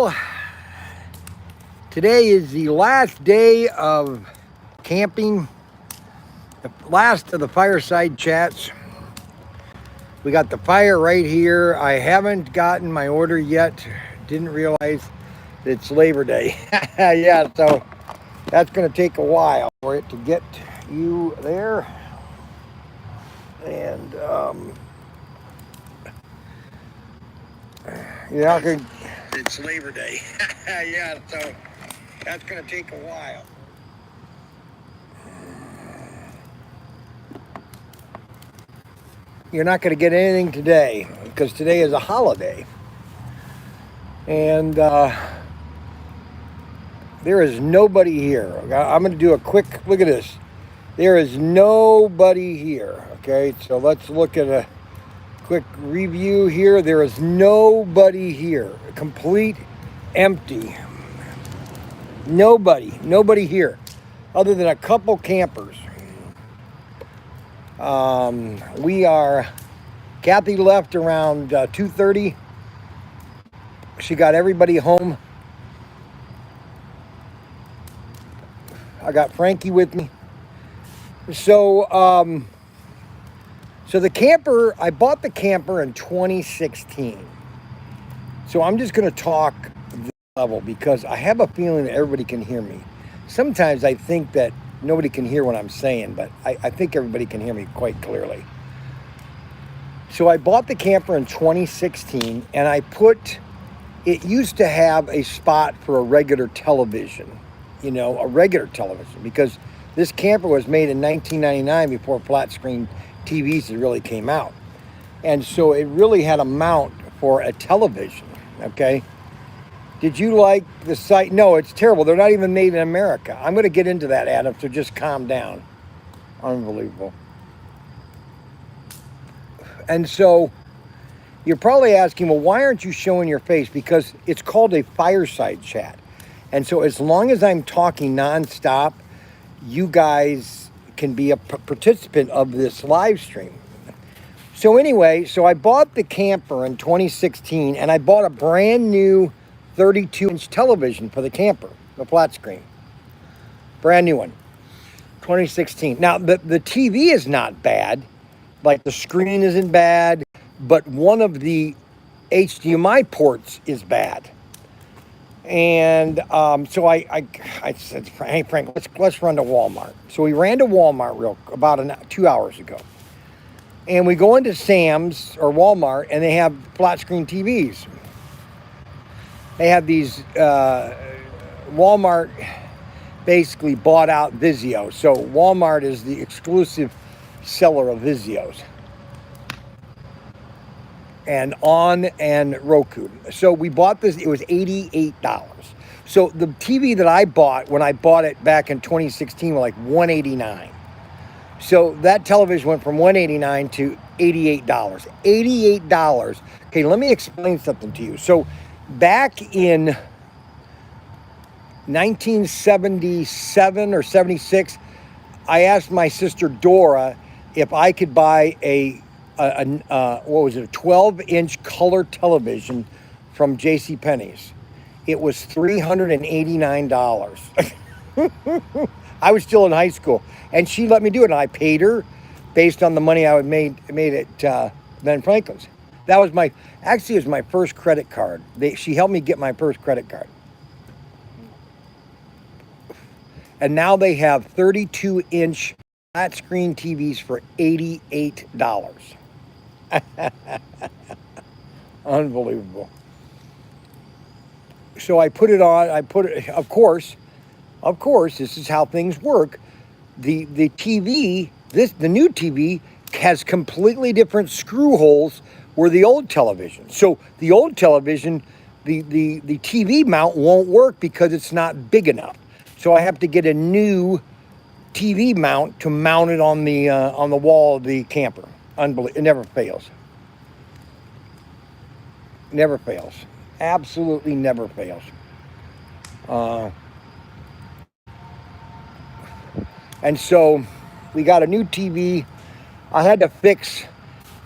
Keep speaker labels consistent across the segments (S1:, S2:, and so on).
S1: Well, today is the last day of camping, the last of the fireside chats. We got the fire right here. I haven't gotten my order yet. Didn't realize that it's Labor Day. Yeah, so that's going to take a while for it to get you there. And, it's Labor Day. Yeah, so that's going to take a while. You're not going to get anything today because today is a holiday. And there is nobody here. I'm going to do a quick look at this. There is nobody here. Okay, so let's look at a quick review here. There is nobody here. Complete empty. Nobody here other than a couple campers. Kathy left around 2:30. She got everybody home. I got Frankie with me. So the camper, I bought the camper in 2016. So I'm just going to talk this level because I have a feeling that everybody can hear me. Sometimes I think that nobody can hear what I'm saying, but I think everybody can hear me quite clearly. So I bought the camper in 2016, and it used to have a spot for a regular television, because this camper was made in 1999 before flat screen TVs had really came out. And so it really had a mount for a television, okay? Did you like the site? No, it's terrible. They're not even made in America. I'm going to get into that, Adam, so just calm down. Unbelievable. And so you're probably asking, well, why aren't you showing your face? Because it's called a fireside chat. And so as long as I'm talking nonstop, you guys can be a participant of this live stream. So anyway, I bought the camper in 2016, and I bought a brand new 32-inch television for the camper, the flat screen. Brand new one, 2016. Now, the TV is not bad. Like, the screen isn't bad, but one of the HDMI ports is bad. And so I said, hey, Frank, let's run to Walmart. So we ran to Walmart about 2 hours ago. And we go into Sam's or Walmart, and they have flat screen TVs. They have these, Walmart basically bought out Vizio. So Walmart is the exclusive seller of Vizios. And Roku. So we bought this, it was $88. So the TV that I bought when I bought it back in 2016 was like $189. So that television went from $189 to $88. $88. Okay, let me explain something to you. So back in 1977 or 76, I asked my sister Dora if I could buy a 12-inch color television from JCPenney's. It was $389. I was still in high school, and she let me do it, and I paid her based on the money I made at Ben Franklin's. That was it was my first credit card. She helped me get my first credit card. And now they have 32-inch flat screen TVs for $88. Unbelievable. So I put it on. Of course, this is how things work. The TV, the new TV has completely different screw holes where the old television. So the old television, the TV mount won't work because it's not big enough. So I have to get a new TV mount to mount it on the wall of the camper. Unbelievable. It never fails. Never fails. Absolutely never fails. And so we got a new TV. I had to fix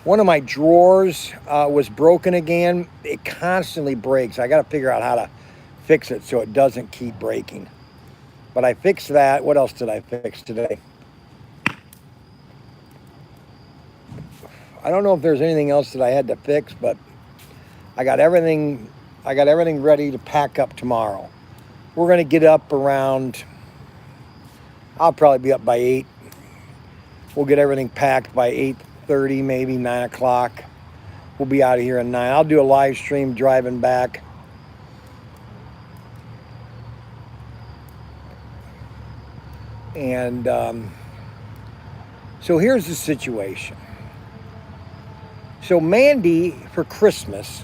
S1: one of my drawers was broken again. It constantly breaks. I got to figure out fix it so it doesn't keep breaking. But I fixed that. What else did I fix today? I don't know if there's anything else that I had to fix, but I got everything ready to pack up tomorrow. We're going to get up around, I'll probably be up by 8. We'll get everything packed by 8:30, maybe 9 o'clock. We'll be out of here at 9. I'll do a live stream driving back. And so here's the situation. So Mandy, for Christmas,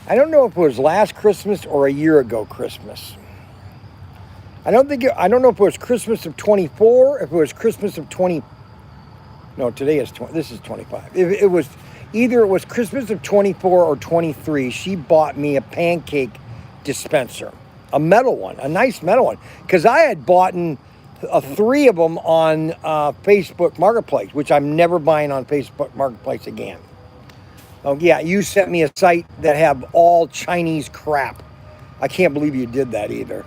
S1: I don't know if it was last Christmas or a year ago Christmas. I don't know if it was Christmas of 24, if it was Christmas of 20. No, today is 20. This is 25. It was either it was Christmas of 24 or 23. She bought me a pancake dispenser, a metal one, a nice metal one, because I had bought 3 of them on Facebook Marketplace, which I'm never buying on Facebook Marketplace again. Oh yeah, you sent me a site that have all Chinese crap. I can't believe you did that either.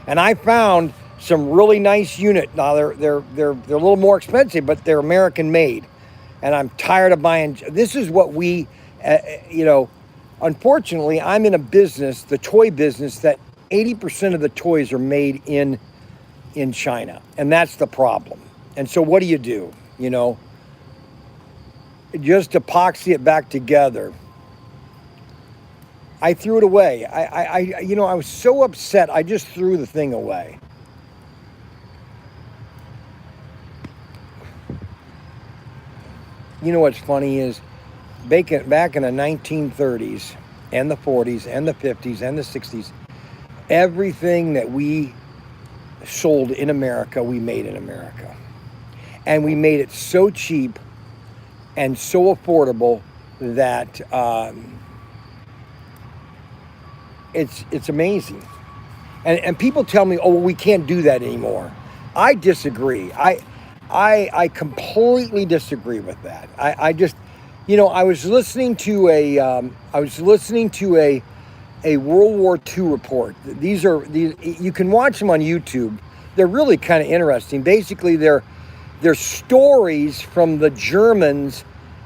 S1: And I found some really nice unit. Now they're a little more expensive, but they're American made. And I'm tired of buying. This is what we, unfortunately, I'm in a business, the toy business, that 80% of the toys are made in China, and that's the problem. And so what do? Just epoxy it back together. I threw it away. I was so upset. I just threw the thing away. You know what's funny is back in the 1930s and the 40s and the 50s and the 60s, everything that we sold in America, we made in America. And we made it so cheap and so affordable that it's amazing. And people tell me, oh, well, we can't do that anymore. I disagree. I completely disagree with that. I just, I was listening to a World War II report. These you can watch them on YouTube. They're really kind of interesting. Basically, they're stories from the Germans,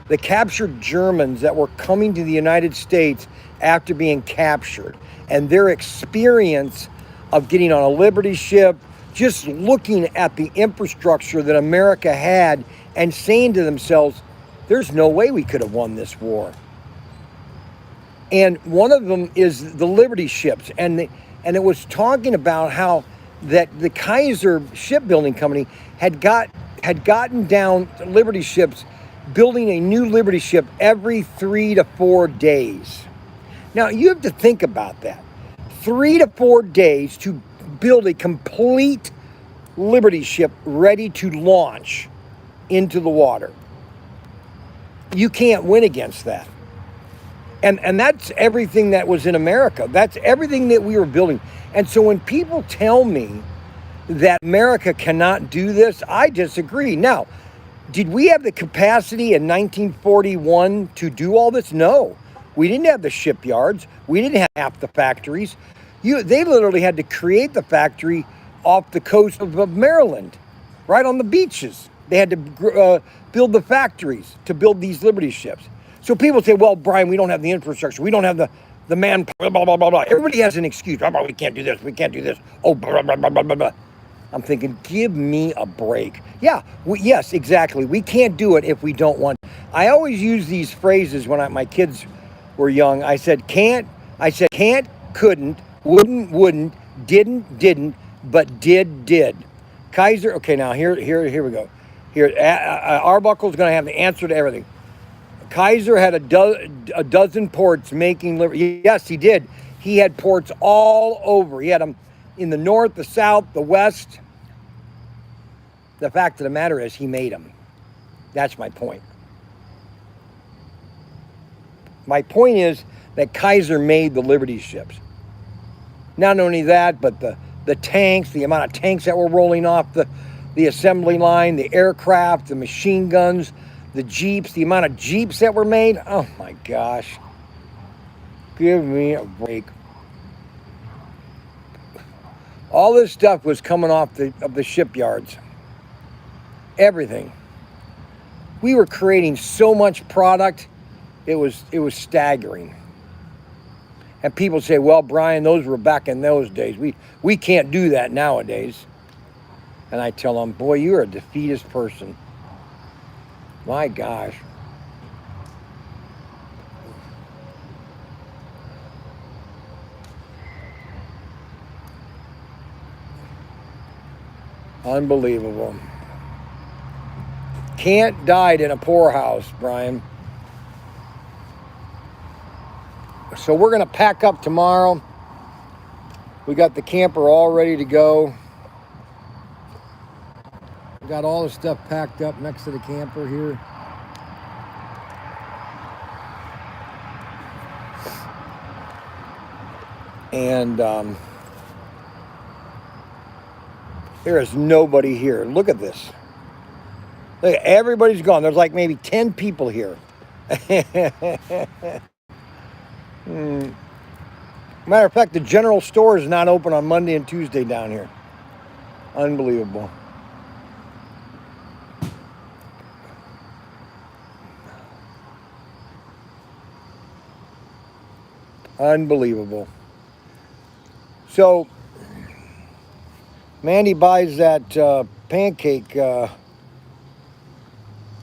S1: the captured Germans that were coming to the United States after being captured, and their experience of getting on a Liberty ship, just looking at the infrastructure that America had and saying to themselves, there's no way we could have won this war. And one of them is the Liberty ships. And it was talking about how that the Kaiser Shipbuilding Company had gotten down Liberty ships, building a new Liberty ship every 3 to 4 days. Now, you have to think about that. 3 to 4 days to build a complete Liberty ship ready to launch into the water. You can't win against that. And that's everything that was in America. That's everything that we were building. And so when people tell me that America cannot do this, I disagree. Now, did we have the capacity in 1941 to do all this? No. We didn't have the shipyards. We didn't have half the factories. They literally had to create the factory off the coast of Maryland, right on the beaches. They had to build the factories to build these Liberty ships. So people say, well, Bryan, we don't have the infrastructure. We don't have the manpower, blah, blah, blah, blah. Everybody has an excuse. Oh, we can't do this. We can't do this. Oh, blah, blah, blah, blah, blah. I'm thinking, give me a break. Yeah, yes, exactly. We can't do it if we don't want. I always use these phrases when my kids were young. I said, can't, couldn't, wouldn't, didn't, but did. Kaiser, okay, now here we go. Here, Arbuckle's going to have the answer to everything. Kaiser had a dozen ports making Liberty. Yes, he did. He had ports all over. He had them in the north, the south, the west. The fact of the matter is he made them. That's my point. My point is that Kaiser made the Liberty ships. Not only that, but the tanks, the amount of tanks that were rolling off the assembly line, the aircraft, the machine guns, the Jeeps, the amount of Jeeps that were made. Oh my gosh. Give me a break. All this stuff was coming off the shipyards. Everything. We were creating so much product, it was staggering. And people say, well, Bryan, those were back in those days. We can't do that nowadays. And I tell them, boy, you're a defeatist person. My gosh. Unbelievable. Kant died in a poorhouse, Bryan. So we're going to pack up tomorrow. We got the camper all ready to go. We got all the stuff packed up next to the camper here. And there is nobody here. Look at this. Look, everybody's gone. There's like maybe 10 people here. Matter of fact, the general store is not open on Monday and Tuesday down here. Unbelievable. Unbelievable. So, Mandy buys that pancake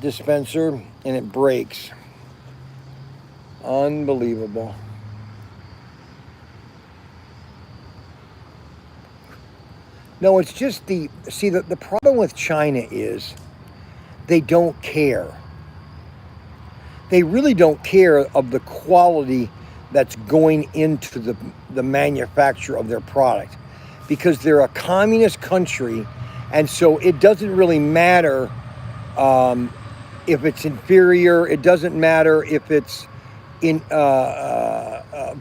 S1: dispenser and it breaks. Unbelievable. No, it's just the problem with China is they don't care. They really don't care of the quality that's going into the manufacture of their product, because they're a communist country, and so it doesn't really matter if it's inferior. It doesn't matter if it's in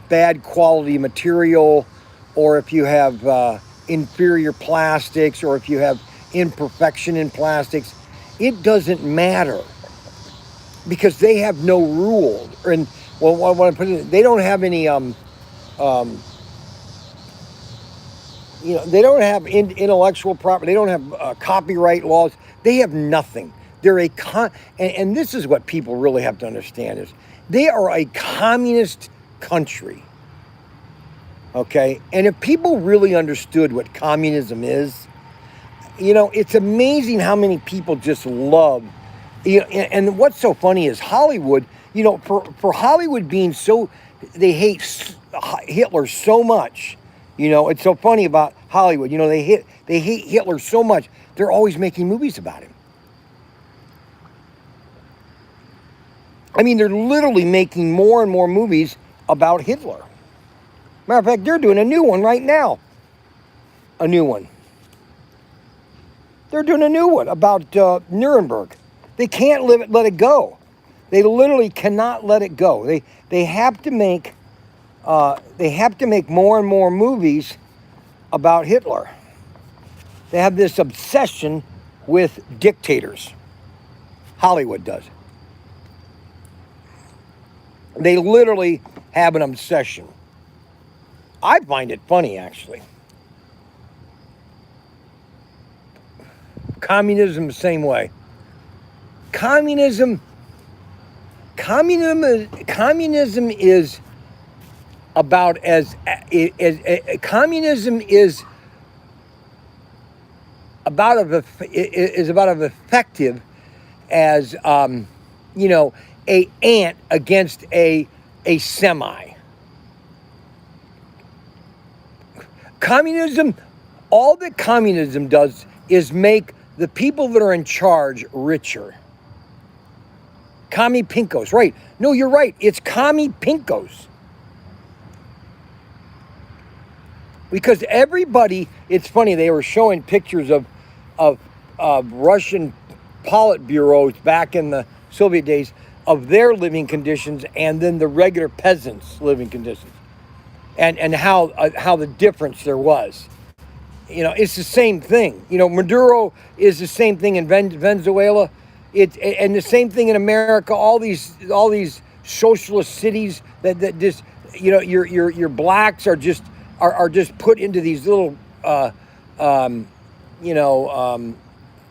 S1: bad quality material, or if you have inferior plastics, or if you have imperfection in plastics. It doesn't matter, because they have no rule. And well, I want to put it, they don't have any they don't have intellectual property. They don't have copyright laws. They have nothing. They're and this is what people really have to understand, is they are a communist country. Okay? And if people really understood what communism is, it's amazing how many people just love, and what's so funny is Hollywood, for Hollywood being so, they hate Hitler so much. It's so funny about Hollywood. They hate Hitler so much, they're always making movies about him. I mean, they're literally making more and more movies about Hitler. Matter of fact, they're doing a new one right now. A new one. They're doing a new one about Nuremberg. They can't let it go. They literally cannot let it go. They have to make more and more movies about Hitler. They have this obsession with dictators. Hollywood does. They literally have an obsession. I find it funny, actually. Communism the same way. Communism is about as communism is about as effective as a ant against a semi. Communism, all that communism does is make the people that are in charge richer. Commie pinkos, right? No, you're right. It's commie pinkos. Because everybody, it's funny, they were showing pictures of Russian Politburos back in the Soviet days of their living conditions, and then the regular peasants' living conditions, and how the difference there was. It's the same thing. Maduro is the same thing in Venezuela. And the same thing in America. All these socialist cities that just your blacks are just put into these little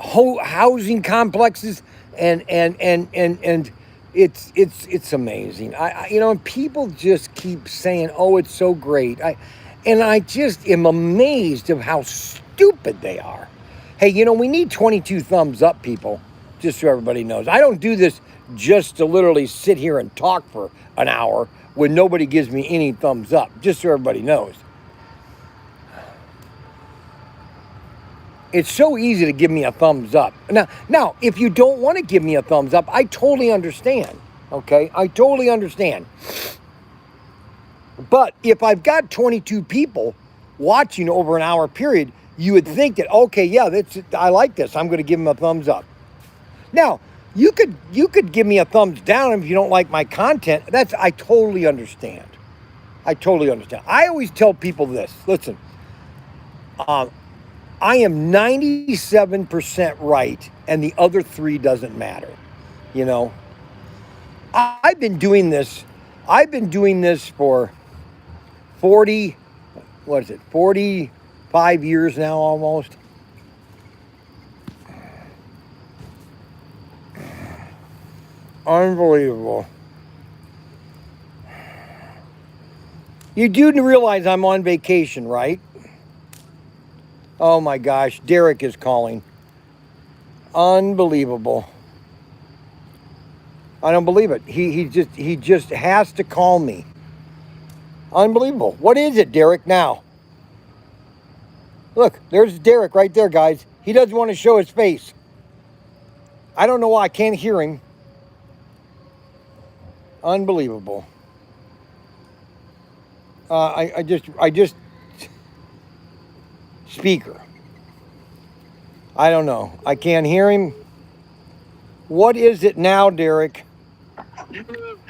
S1: housing complexes, and it's amazing. And people just keep saying, "Oh, it's so great." I just am amazed of how stupid they are. Hey, we need 22 thumbs up, people, just so everybody knows. I don't do this just to literally sit here and talk for an hour when nobody gives me any thumbs up, just so everybody knows. It's so easy to give me a thumbs up. Now, if you don't want to give me a thumbs up, I totally understand. Okay? I totally understand. But if I've got 22 people watching over an hour period, you would think that, okay, yeah, I like this. I'm going to give them a thumbs up. Now, you could give me a thumbs down if you don't like my content. I totally understand. I totally understand. I always tell people this. Listen, I am 97% right, and the other 3 doesn't matter. I've been doing this for 45 years now almost. Unbelievable. You do realize I'm on vacation, right? Oh my gosh, Derek is calling. Unbelievable. I don't believe it. He just has to call me. Unbelievable. What is it, Derek, now? Look, there's Derek right there, guys. He doesn't want to show his face. I don't know why. I can't hear him. Unbelievable. I just speaker. I don't know. I can't hear him. What is it now, Derek?
S2: You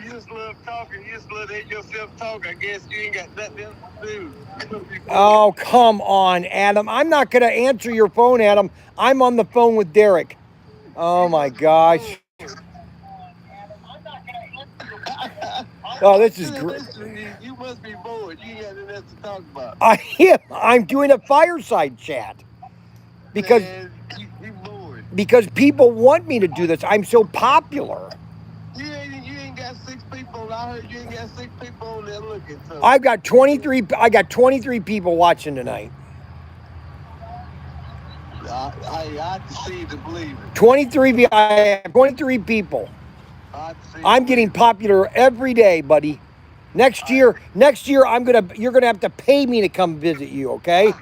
S2: just love talking. You just love to hear yourself talk. I guess you ain't got nothing else to do.
S1: Oh, come on, Adam. I'm not going to answer your phone, Adam. I'm on the phone with Derek. Oh, my gosh. Oh, this is great.
S2: You must be bored. You ain't got nothing else to talk about.
S1: I'm doing a fireside chat. Because,
S2: Man, you bored.
S1: Because people want me to do this. I'm so popular.
S2: You ain't got 6 people. I heard you ain't got 6 people on there looking. So.
S1: I got 23 people watching tonight.
S2: I see to believe it.
S1: 23 people. I'm getting popular every day, buddy. Next year, you're gonna have to pay me to come visit you, okay?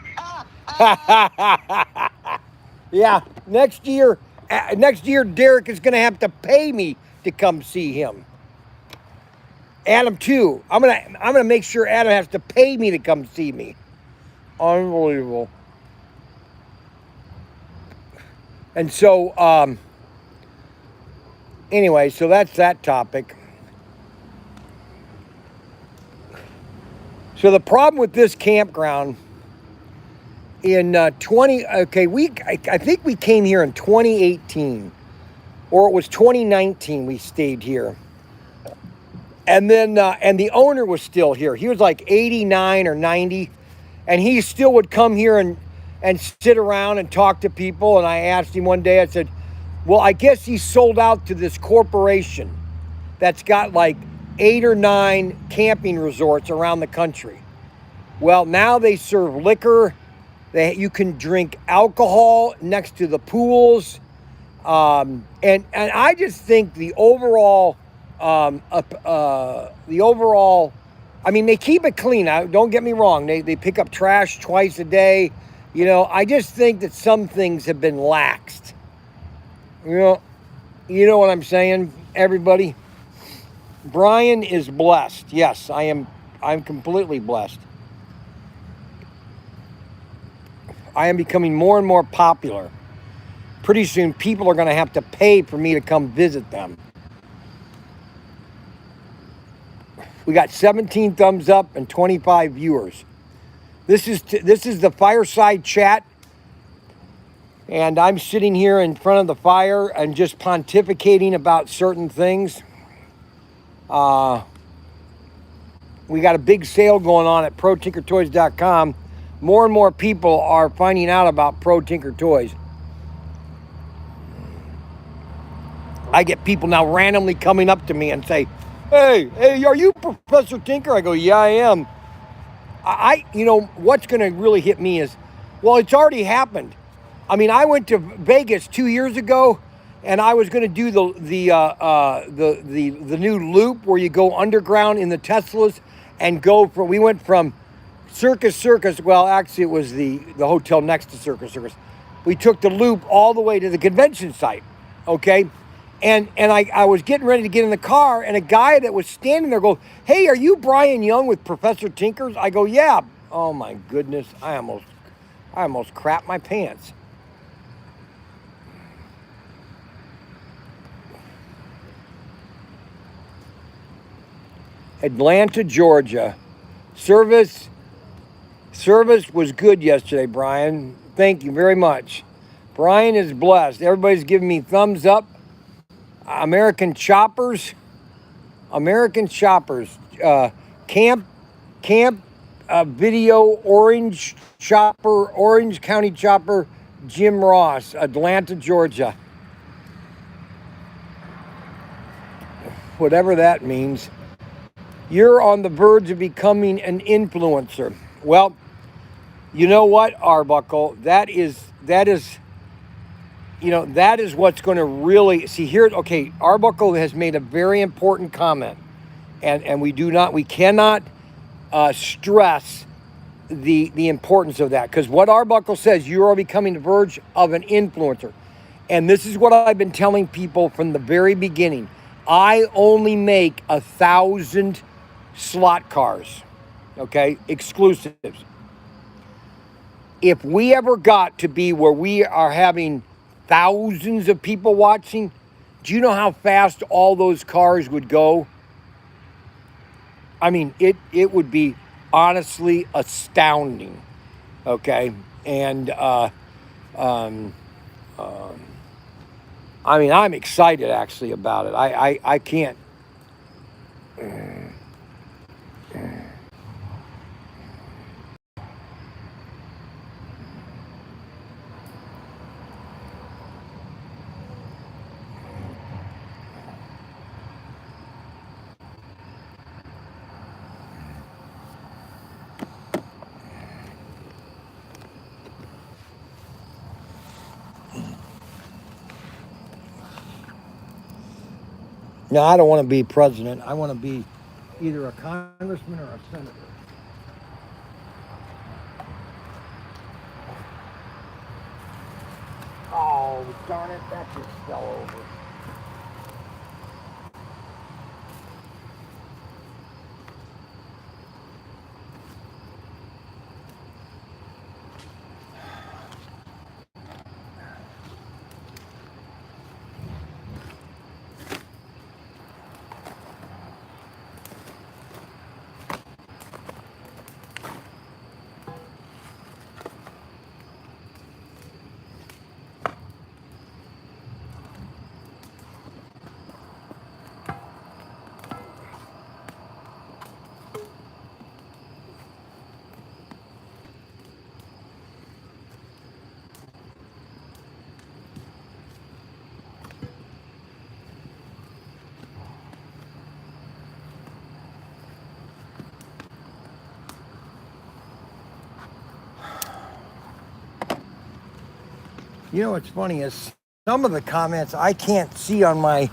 S1: Yeah, next year, Derek is gonna have to pay me to come see him. Adam too. I'm gonna make sure Adam has to pay me to come see me. Unbelievable. And so, anyway, so that's that topic. So the problem with this campground in I think we came here in 2018, or it was 2019 we stayed here. And then, and the owner was still here. He was like 89 or 90, and he still would come here and sit around and talk to people. And I asked him one day, I said, well, I guess he sold out to this corporation that's got like 8 or 9 camping resorts around the country. Well, now they serve liquor. You can drink alcohol next to the pools. And I just think the overall, I mean, they keep it clean. Don't get me wrong. They pick up trash twice a day. I just think that some things have been laxed. You know what I'm saying, everybody? Bryan is blessed. Yes, I'm completely blessed. I am becoming more and more popular. Pretty soon, people are going to have to pay for me to come visit them. We got 17 thumbs up and 25 viewers. This is the fireside chat. And I'm sitting here in front of the fire and just pontificating about certain things. We got a big sale going on at ProTinkerToys.com more and more people are finding out about ProTinkerToys. I get people now randomly coming up to me and say, hey, are you Professor Tinker? I go, yeah, I am. What's going to really hit me is, well, it's already happened. I mean, I went to Vegas 2 years ago, and I was going to do the new loop where you go underground in the Teslas and we went from Circus. Well, actually, it was the hotel next to Circus. We took the loop all the way to the convention site, okay? And I was getting ready to get in the car, and a guy that was standing there goes, hey, are you Bryan Young with Professor Tinkers? I go, yeah. Oh, my goodness. I almost crapped my pants. Atlanta, Georgia. Service was good yesterday, Bryan. Thank you very much. Bryan is blessed. Everybody's giving me thumbs up. American Choppers. Camp Video Orange County Chopper, Jim Ross, Atlanta, Georgia. Whatever that means. You're on the verge of becoming an influencer. Well, you know what, Arbuckle? That is what's going to really see here. Okay, Arbuckle has made a very important comment, and we cannot stress the importance of that, because what Arbuckle says, you are becoming the verge of an influencer, and this is what I've been telling people from the very beginning. I only make 1,000 slot cars, okay, exclusives. If we ever got to be where we are having thousands of people watching, do you know how fast all those cars would go? I mean, it would be honestly astounding, okay? And I'm excited actually about it. I can't. No, I don't want to be president. I want to be either a congressman or a senator. Oh, darn it, that just fell over. You know what's funny is some of the comments I can't see on my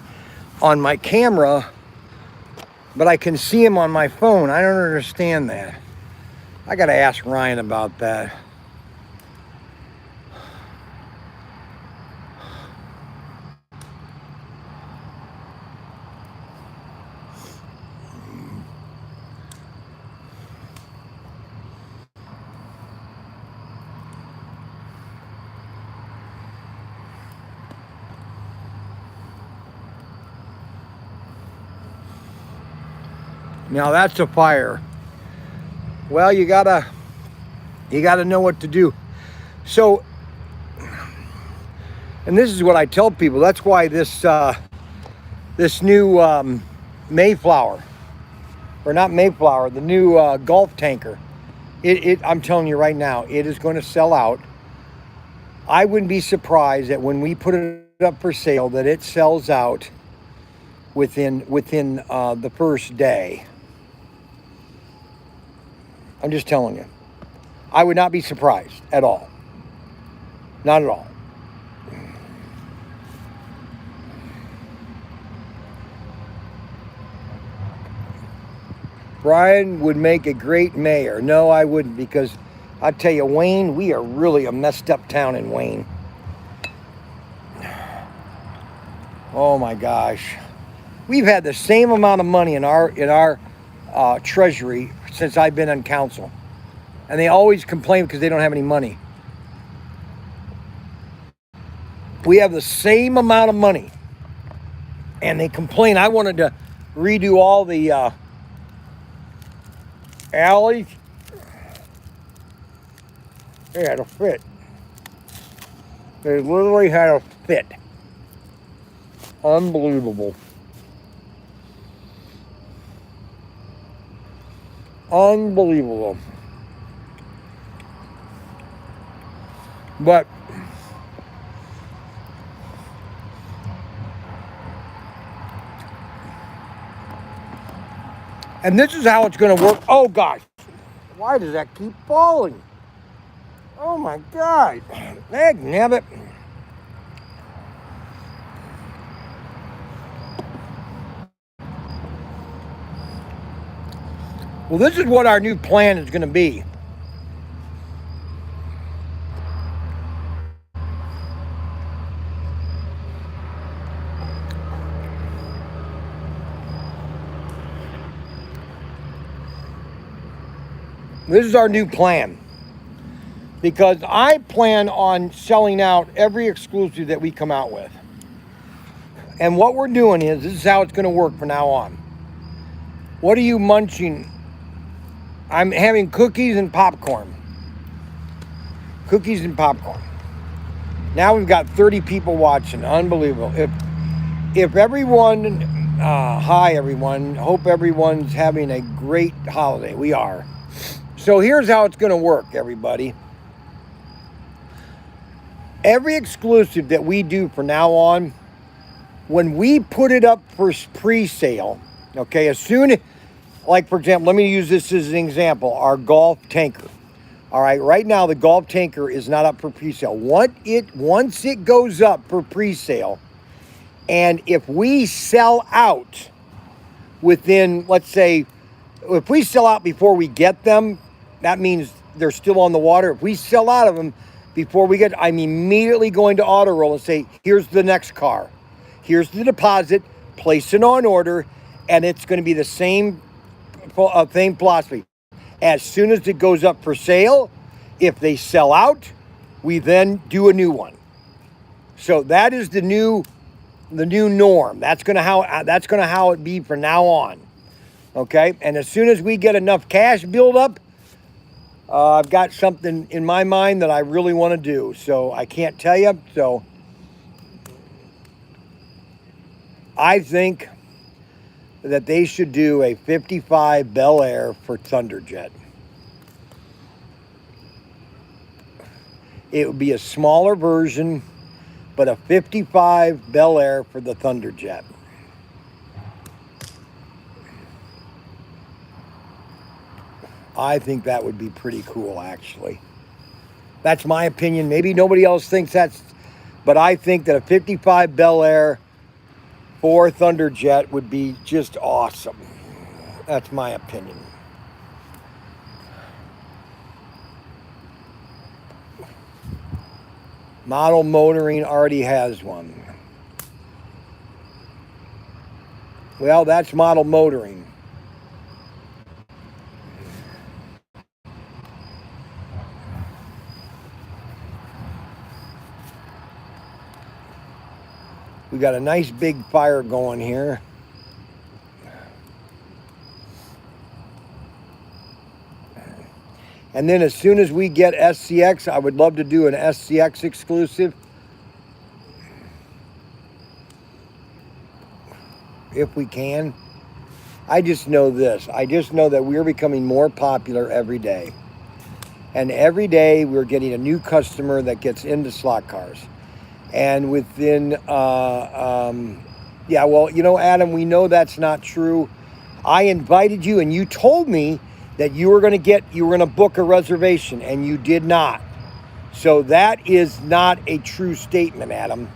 S1: camera, but I can see them on my phone. I don't understand that. I got to ask Ryan about that. Now that's a fire. Well, you gotta know what to do. So, and this is what I tell people. That's why this new Mayflower, or not Mayflower, the new Gulf tanker. I'm telling you right now, it is going to sell out. I wouldn't be surprised that when we put it up for sale, that it sells out within the first day. I'm just telling you. I would not be surprised at all. Not at all. Bryan would make a great mayor. No, I wouldn't, because I tell you, Wayne, we are really a messed up town in Wayne. Oh my gosh. We've had the same amount of money in our treasury since I've been on council. And they always complain because they don't have any money. We have the same amount of money. And they complain. I wanted to redo all the alleys. They had a fit. They literally had a fit. Unbelievable. Unbelievable. But and this is how it's going to work. Oh gosh, why does that keep falling? Oh my God, dang nabbit. Well, this is what our new plan is going to be. This is our new plan. Because I plan on selling out every exclusive that we come out with. And what we're doing is, this is how it's going to work from now on. What are you munching? I'm having cookies and popcorn. Cookies and popcorn. Now we've got 30 people watching. Unbelievable. If everyone, hi everyone. Hope everyone's having a great holiday. We are. So here's how it's going to work, everybody. Every exclusive that we do from now on, when we put it up for pre-sale, okay, as soon, like for example, let me use this as an example, our golf tanker. All right, right now the golf tanker is not up for pre-sale. Once it goes up for pre-sale, and if we sell out within, let's say, if we sell out before we get them, that means they're still on the water. If we sell out of them before we get, I'm immediately going to auto roll and say, here's the next car. Here's the deposit, place it on order, and it's going to be the same philosophy. As soon as it goes up for sale, if they sell out, we then do a new one. So that is the new norm. That's gonna how it be from now on. Okay, and as soon as we get enough cash build up, I've got something in my mind that I really want to do. So I can't tell you. So I think that they should do a 55 Bel Air for Thunderjet. It would be a smaller version, but a 55 Bel Air for the Thunderjet. I think that would be pretty cool, actually. That's my opinion. Maybe nobody else thinks that's, but I think that a 55 Bel Air for Thunderjet would be just awesome. That's my opinion. Model Motoring already has one. Well, that's Model Motoring. We got a nice big fire going here. And then as soon as we get SCX, I would love to do an SCX exclusive. If we can. I just know this. I just know that we're becoming more popular every day. And every day we're getting a new customer that gets into slot cars. And within, yeah, well, you know, Adam, we know that's not true. I invited you and you told me that you were going to book a reservation, and you did not. So that is not a true statement, Adam,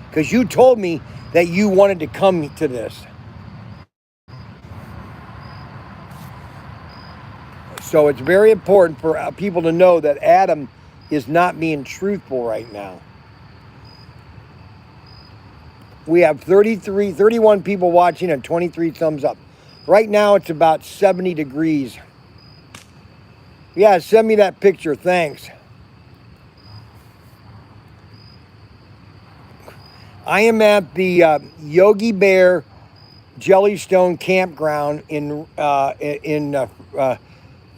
S1: because you told me that you wanted to come to this. So it's very important for people to know that Adam is not being truthful right now. We have 31 people watching and 23 thumbs up. Right now it's about 70 degrees. Yeah, send me that picture, thanks. I am at the Yogi Bear Jellystone Campground in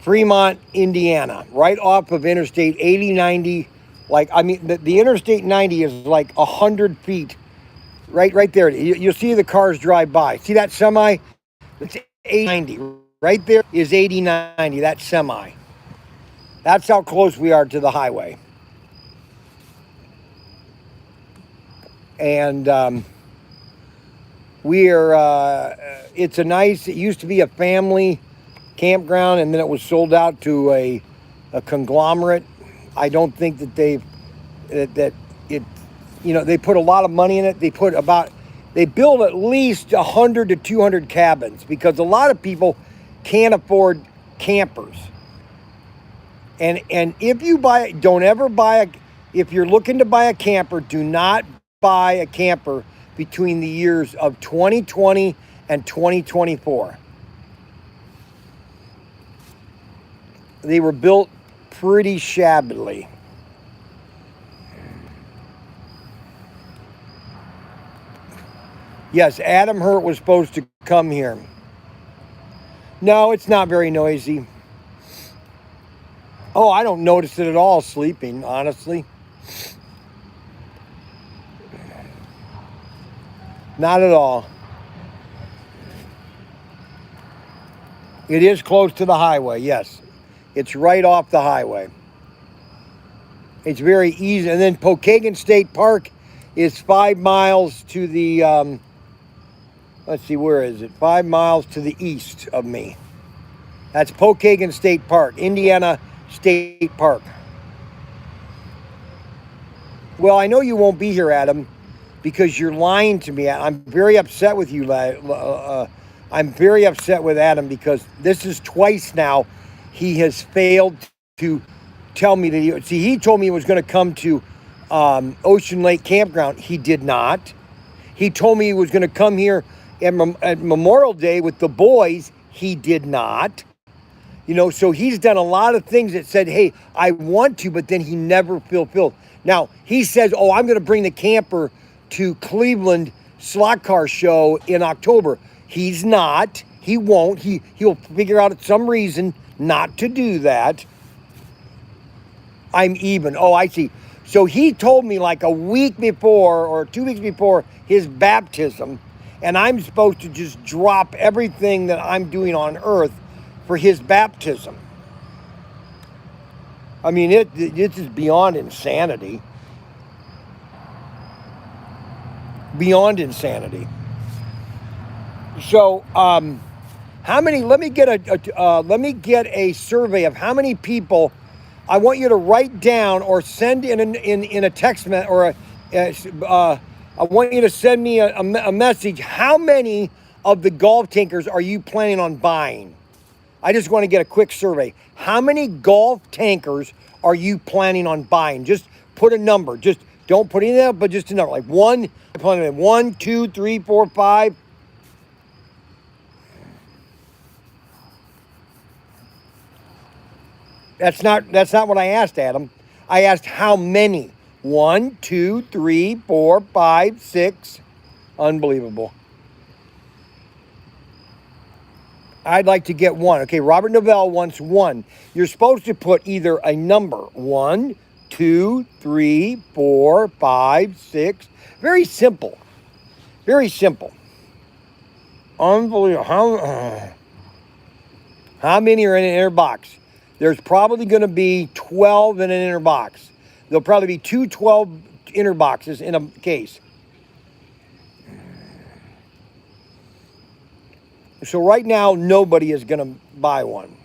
S1: Fremont, Indiana, right off of Interstate 80-90. Like, I mean, the Interstate 90 is like 100 feet. Right there. You'll see the cars drive by. See that semi? It's 80-90. Right there is 80-90, that semi. That's how close we are to the highway. And it used to be a family campground, and then it was sold out to a conglomerate. I don't think that they put a lot of money in it. They build at least 100 to 200 cabins because a lot of people can't afford campers. And if you if you're looking to buy a camper, do not buy a camper between the years of 2020 and 2024. They were built pretty shabbily. Yes, Adam Hurt was supposed to come here. No, it's not very noisy. Oh, I don't notice it at all sleeping, honestly. Not at all. It is close to the highway, yes. It's right off the highway. It's very easy. And then Pokagon State Park is 5 miles to the, let's see, where is it? 5 miles to the east of me. That's Pokagon State Park, Indiana State Park. Well, I know you won't be here, Adam, because you're lying to me. I'm very upset with you. I'm very upset with Adam because this is twice now he has failed to tell me that he told me he was going to come to Ocean Lake Campground. He did not. He told me he was going to come here at Memorial Day with the boys. He did not. You know, so he's done a lot of things that said, hey, I want to, but then he never fulfilled. Now, he says, oh, I'm going to bring the camper to Cleveland slot car show in October. He's not. He won't. He'll figure out some reason not to do that. I'm even. Oh, I see. So he told me like a week before or 2 weeks before his baptism, and I'm supposed to just drop everything that I'm doing on earth for his baptism. I mean, it is beyond insanity. Beyond insanity. So, how many? Let me get a survey of how many people. I want you to write down or send in a text or I want you to send me a message. How many of the golf tankers are you planning on buying? I just want to get a quick survey. How many golf tankers are you planning on buying? Just put a number. Just don't put anything up, but just a number. Like 1, 2, 3, 4, 5. That's not what I asked, Adam. I asked how many. 1, 2, 3, 4, 5, 6. Unbelievable. I'd like to get 1. Okay, Robert Novell wants 1. You're supposed to put either a number. 1, 2, 3, 4, 5, 6. Very simple. Very simple. Unbelievable. How many are in an air box? There's probably going to be 12 in an inner box. There'll probably be 2 12 inner boxes in a case. So right now, nobody is going to buy one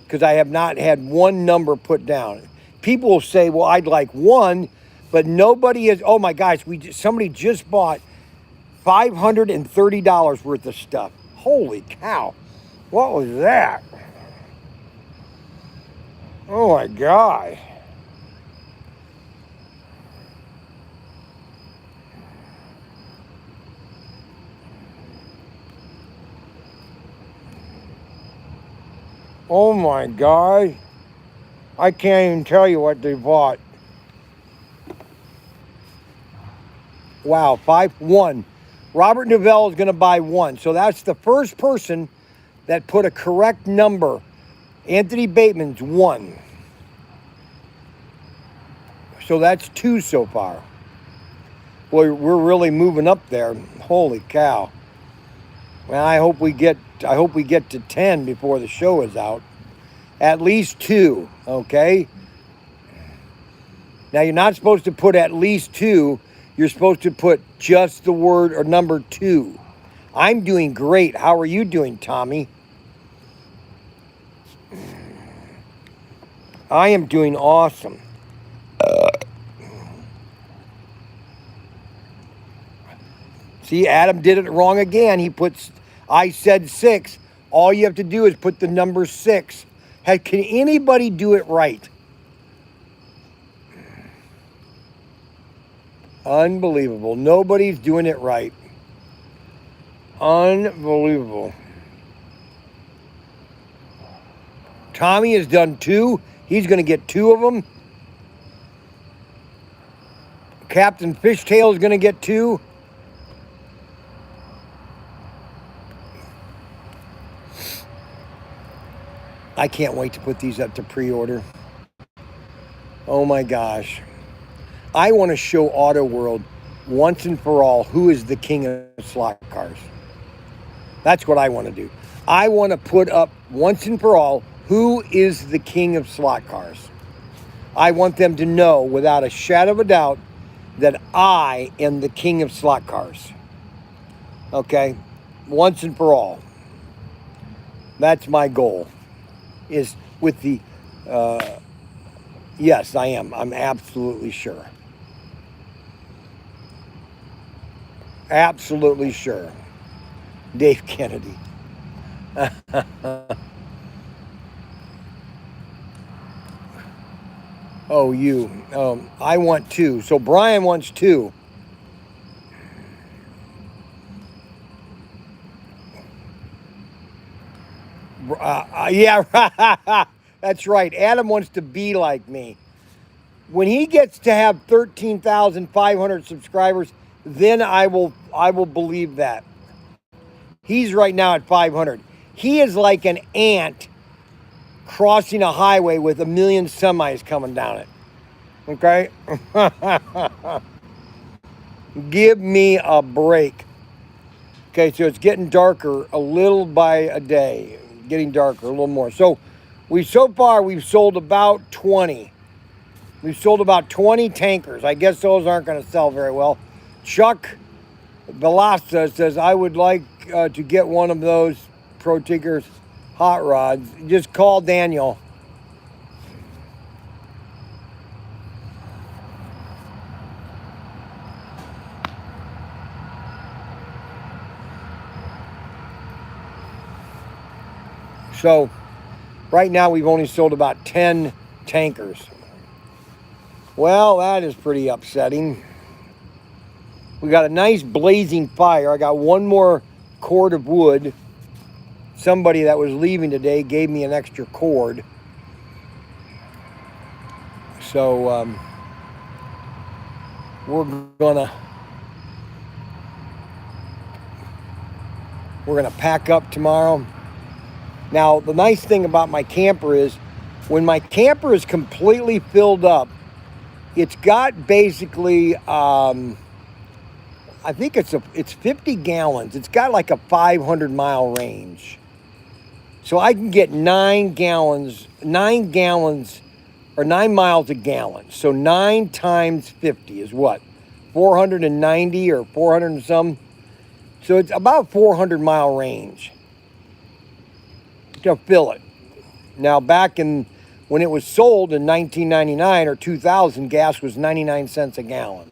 S1: because I have not had one number put down. People will say, well, I'd like one, but nobody is. Oh my gosh, somebody just bought $530 worth of stuff. Holy cow. What was that? Oh my God. Oh my God. I can't even tell you what they bought. Wow, 1. Robert Novell is going to buy 1. So that's the first person that put a correct number. Anthony Bateman's 1. So that's 2 so far. Boy, we're really moving up there. Holy cow. Well, I hope we get to 10 before the show is out. At least 2, okay? Now you're not supposed to put at least 2. You're supposed to put just the word or number 2. I'm doing great. How are you doing, Tommy? I am doing awesome. See, Adam did it wrong again. I said 6. All you have to do is put the number 6. Can anybody do it right? Unbelievable. Nobody's doing it right. Unbelievable. Tommy has done 2. He's going to get 2 of them. Captain Fishtail is going to get 2. I can't wait to put these up to pre-order. Oh my gosh. I want to show Auto World once and for all who is the king of slot cars. That's what I want to do. I want to put up once and for all who is the king of slot cars. I want them to know without a shadow of a doubt that I am the king of slot cars. Okay? Once and for all. That's my goal. Is with the, yes, I am. I'm absolutely sure. Absolutely sure. Dave Kennedy. Oh, you. I want 2. So Bryan wants 2. Yeah, that's right. Adam wants to be like me. When he gets to have 13,500 subscribers, then I will believe that. He's right now at 500. He is like an ant crossing a highway with a million semis coming down it. Okay? Give me a break. Okay, so it's getting darker a little by a day. Getting darker a little more. So so far we've sold about 20. We've sold about 20 tankers. I guess those aren't going to sell very well. Chuck Velasta says, I would like to get one of those ProTinkers hot rods. Just call Daniel. So right now we've only sold about 10 tankers. Well, that is pretty upsetting. We got a nice blazing fire. I got one more cord of wood. Somebody that was leaving today gave me an extra cord. So we're gonna pack up tomorrow. Now, the nice thing about my camper is when my camper is completely filled up, it's got basically, I think it's 50 gallons. It's got like a 500-mile range. So I can get 9 gallons or 9 miles a gallon. So 9 times 50 is what? 490 or 400 and some. So it's about 400-mile range to fill it. Now, back in when it was sold in 1999 or 2000, gas was 99 cents a gallon.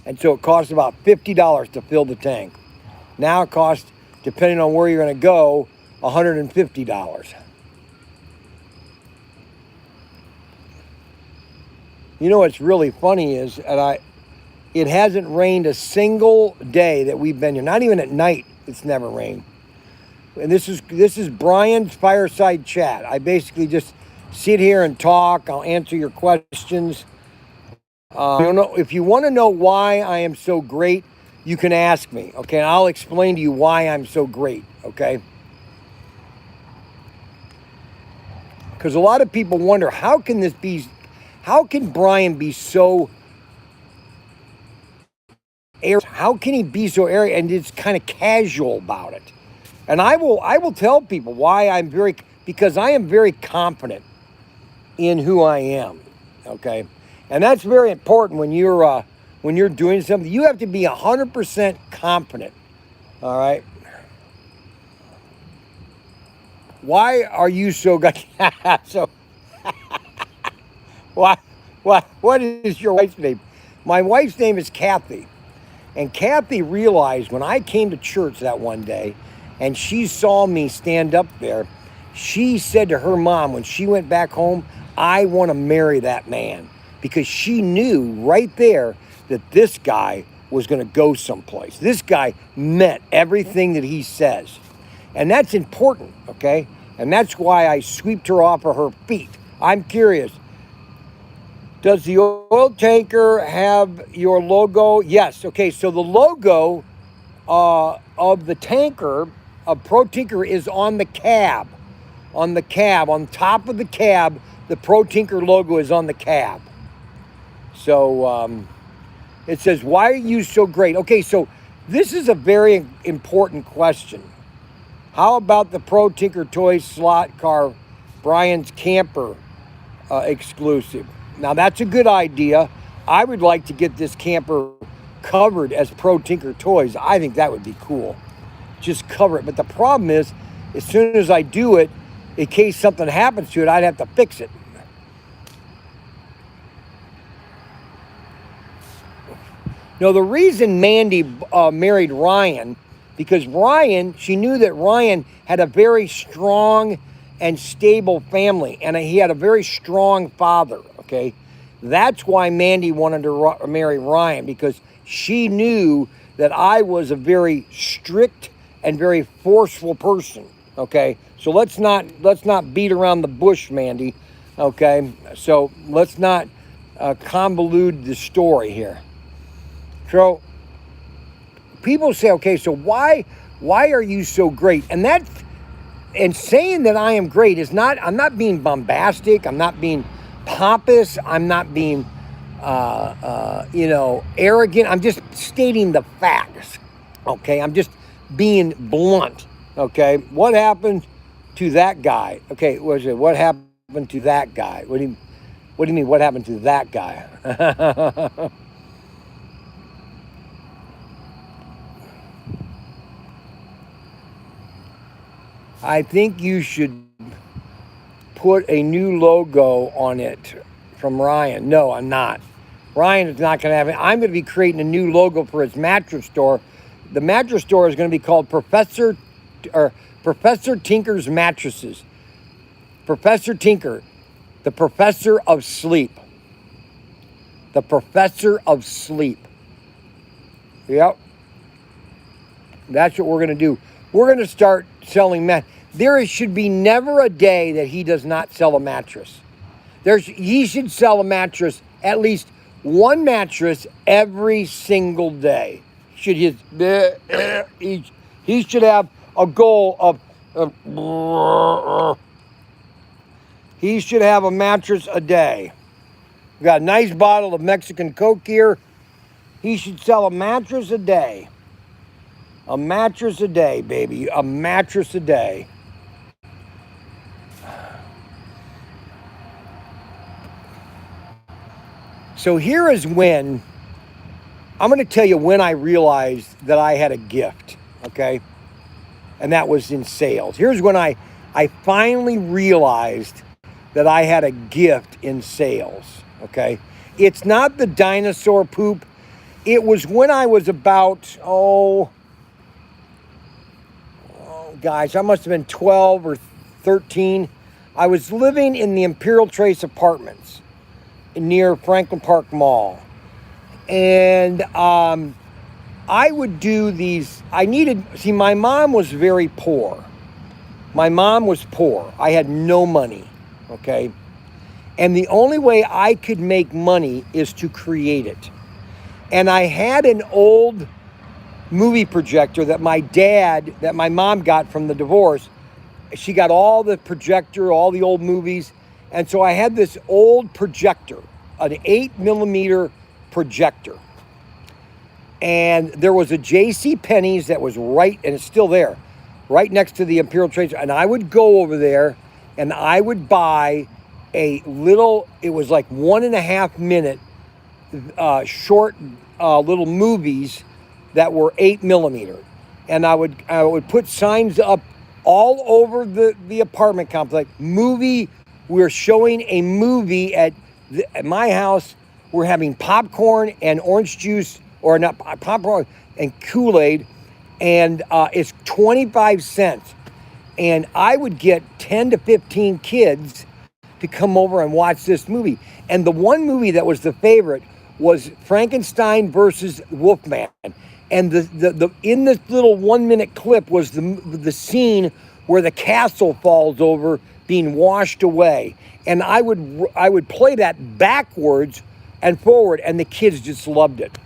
S1: And so it cost about $50 to fill the tank. Now it costs, depending on where you're going to go, $150. You know what's really funny is it hasn't rained a single day that we've been here. Not even at night, it's never rained. And this is Bryan's fireside chat. I basically just sit here and talk. I'll answer your questions. If you want to know why I am so great, you can ask me, okay? And I'll explain to you why I'm so great, okay? Because a lot of people wonder, how can Bryan be so airy? How can he be so airy and it's kind of casual about it? And I will tell people why because I am very confident in who I am, okay? And that's very important when you're doing something. You have to be 100% confident, all right? Why are you so good? What is your wife's name? My wife's name is Kathy. And Kathy realized when I came to church that one day and she saw me stand up there, she said to her mom when she went back home, I want to marry that man. Because she knew right there that this guy was going to go someplace. This guy meant everything that he says. And that's important, okay? And that's why I sweeped her off of her feet. I'm curious. Does the oil tanker have your logo? Yes. Okay, so the logo of the tanker, of ProTinker, is on the cab. On top of the cab, the ProTinker logo is on the cab. So it says, why are you so great? Okay, so this is a very important question. How about the ProTinkerToys slot car, Bryan's camper exclusive? Now, that's a good idea. I would like to get this camper covered as ProTinkerToys. I think that would be cool. Just cover it. But the problem is, as soon as I do it, in case something happens to it, I'd have to fix it. Now, the reason Mandy married Ryan, because she knew that Ryan had a very strong and stable family, and he had a very strong father, okay? That's why Mandy wanted to marry Ryan, because she knew that I was a very strict and very forceful person, okay? So let's not beat around the bush, Mandy, okay? So let's not convolute the story here. So people say, okay, so why are you so great? And saying that I am great is I'm not being bombastic. I'm not being pompous. I'm not being, arrogant. I'm just stating the facts. Okay. I'm just being blunt. Okay. What happened to that guy? Okay. What happened to that guy? What do you mean? What happened to that guy? I think you should put a new logo on it from Ryan. No, I'm not. Ryan is not going to have it. I'm going to be creating a new logo for his mattress store. The mattress store is going to be called Professor Tinker's Mattresses. Professor Tinker, the Professor of Sleep. The Professor of Sleep. Yep. That's what we're going to do. We're going to start selling There should be never a day that he does not sell a mattress. He should sell a mattress, at least one mattress every single day. He should have a goal of he should have a mattress a day. We got a nice bottle of Mexican Coke here. He should sell a mattress a day. A mattress a day, baby. A mattress a day. So here is when, I'm going to tell you when I realized that I had a gift, okay? And that was in sales. Here's when I finally realized that I had a gift in sales, okay? It's not the dinosaur poop. It was when I was about, gosh, I must have been 12 or 13. I was living in the Imperial Trace Apartments near Franklin Park Mall. And I would do these, my mom was very poor. My mom was poor. I had no money, okay? And the only way I could make money is to create it. And I had an old movie projector that my mom got from the divorce. She got all the projector, all the old movies. And so I had this old projector, an 8mm projector. And there was a J.C. Penney's that was right, and it's still there, right next to the Imperial Trace. And I would go over there and I would buy a little, it was like 1.5 minute short little movies that were 8mm. And I would put signs up all over the apartment complex. We're showing a movie at my house. We're having popcorn and orange juice, or not popcorn and Kool-Aid, and it's 25 cents. And I would get 10 to 15 kids to come over and watch this movie. And the one movie that was the favorite was Frankenstein versus Wolfman. And the in this little 1 minute clip was the scene where the castle falls over, being washed away. And I would play that backwards and forward, and the kids just loved it.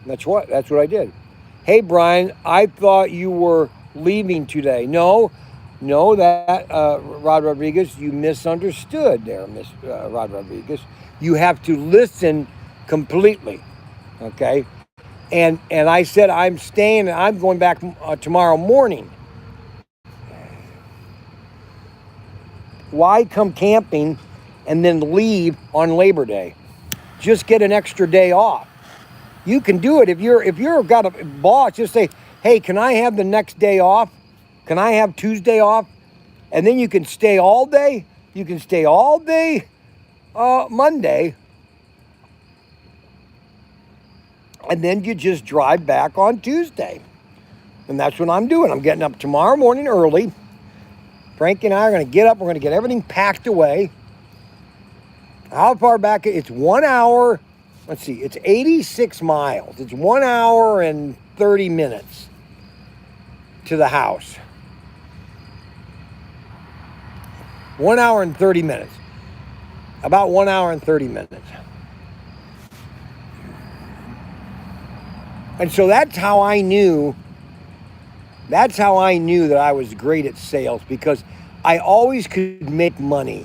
S1: That's what I did. Hey, Bryan, I thought you were leaving today. No, that Rod Rodriguez, you misunderstood there, Miss Rod Rodriguez. You have to listen completely, okay? And I said I'm staying. I'm going back tomorrow morning. Why come camping and then leave on Labor Day? Just get an extra day off. You can do it if you're got a boss. Just say, hey, can I have the next day off? Can I have Tuesday off? And then you can stay all day. You can stay all day Monday. And then you just drive back on Tuesday. And that's what I'm doing. I'm getting up tomorrow morning early. Frank and I are going to get up. We're going to get everything packed away. How far back? It's 1 hour. Let's see. It's 86 miles. It's 1 hour and 30 minutes to the house. 1 hour and 30 minutes. About 1 hour and 30 minutes. And so that's how I knew that I was great at sales, because I always could make money.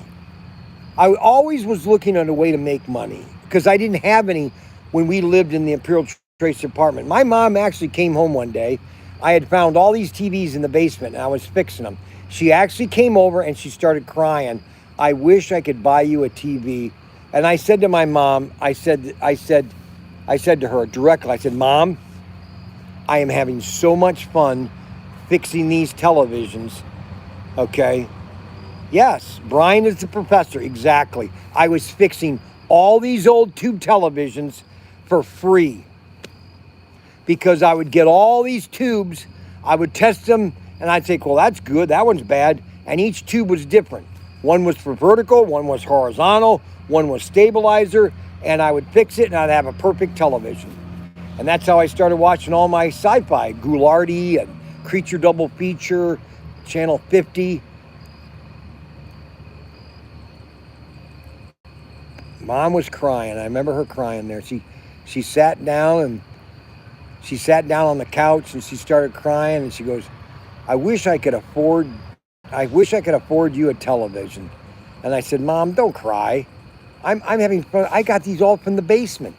S1: I always was looking at a way to make money, because I didn't have any when we lived in the Imperial Trace apartment. My mom actually came home one day. I had found all these TVs in the basement and I was fixing them. She actually came over and she started crying. I wish I could buy you a TV. And I said to my mom, I said to her directly, I said, Mom, I am having so much fun fixing these televisions, okay? Yes, Bryan is the professor, exactly. I was fixing all these old tube televisions for free, because I would get all these tubes, I would test them, and I'd say, well, that's good, that one's bad, and each tube was different. One was for vertical, one was horizontal, one was stabilizer, and I would fix it and I'd have a perfect television. And that's how I started watching all my sci-fi, Ghoulardi and Creature Double Feature, Channel 50. Mom was crying. I remember her crying there. She sat down on the couch and she started crying, and she goes, I wish I could afford you a television. And I said, Mom, don't cry. I'm having fun. I got these all from the basement.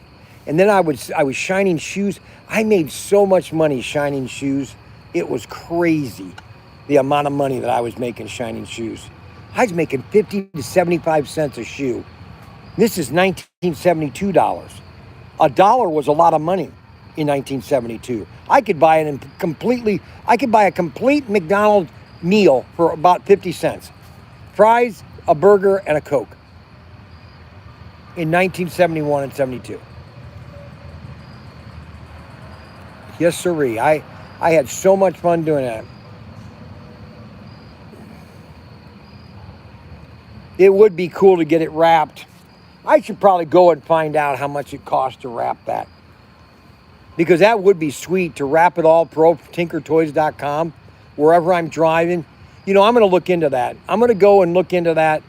S1: And then I was shining shoes. I made so much money shining shoes. It was crazy, the amount of money that I was making shining shoes. I was making 50 to 75 cents a shoe. This is $1972. A dollar was a lot of money in 1972. I could buy a complete McDonald's meal for about 50 cents. Fries, a burger, and a Coke in 1971 and 72. Yes, sirree. I had so much fun doing that. It would be cool to get it wrapped. I should probably go and find out how much it costs to wrap that. Because that would be sweet to wrap it all, ProTinkerToys.com, wherever I'm driving. I'm going to look into that. I'm going to go and look into that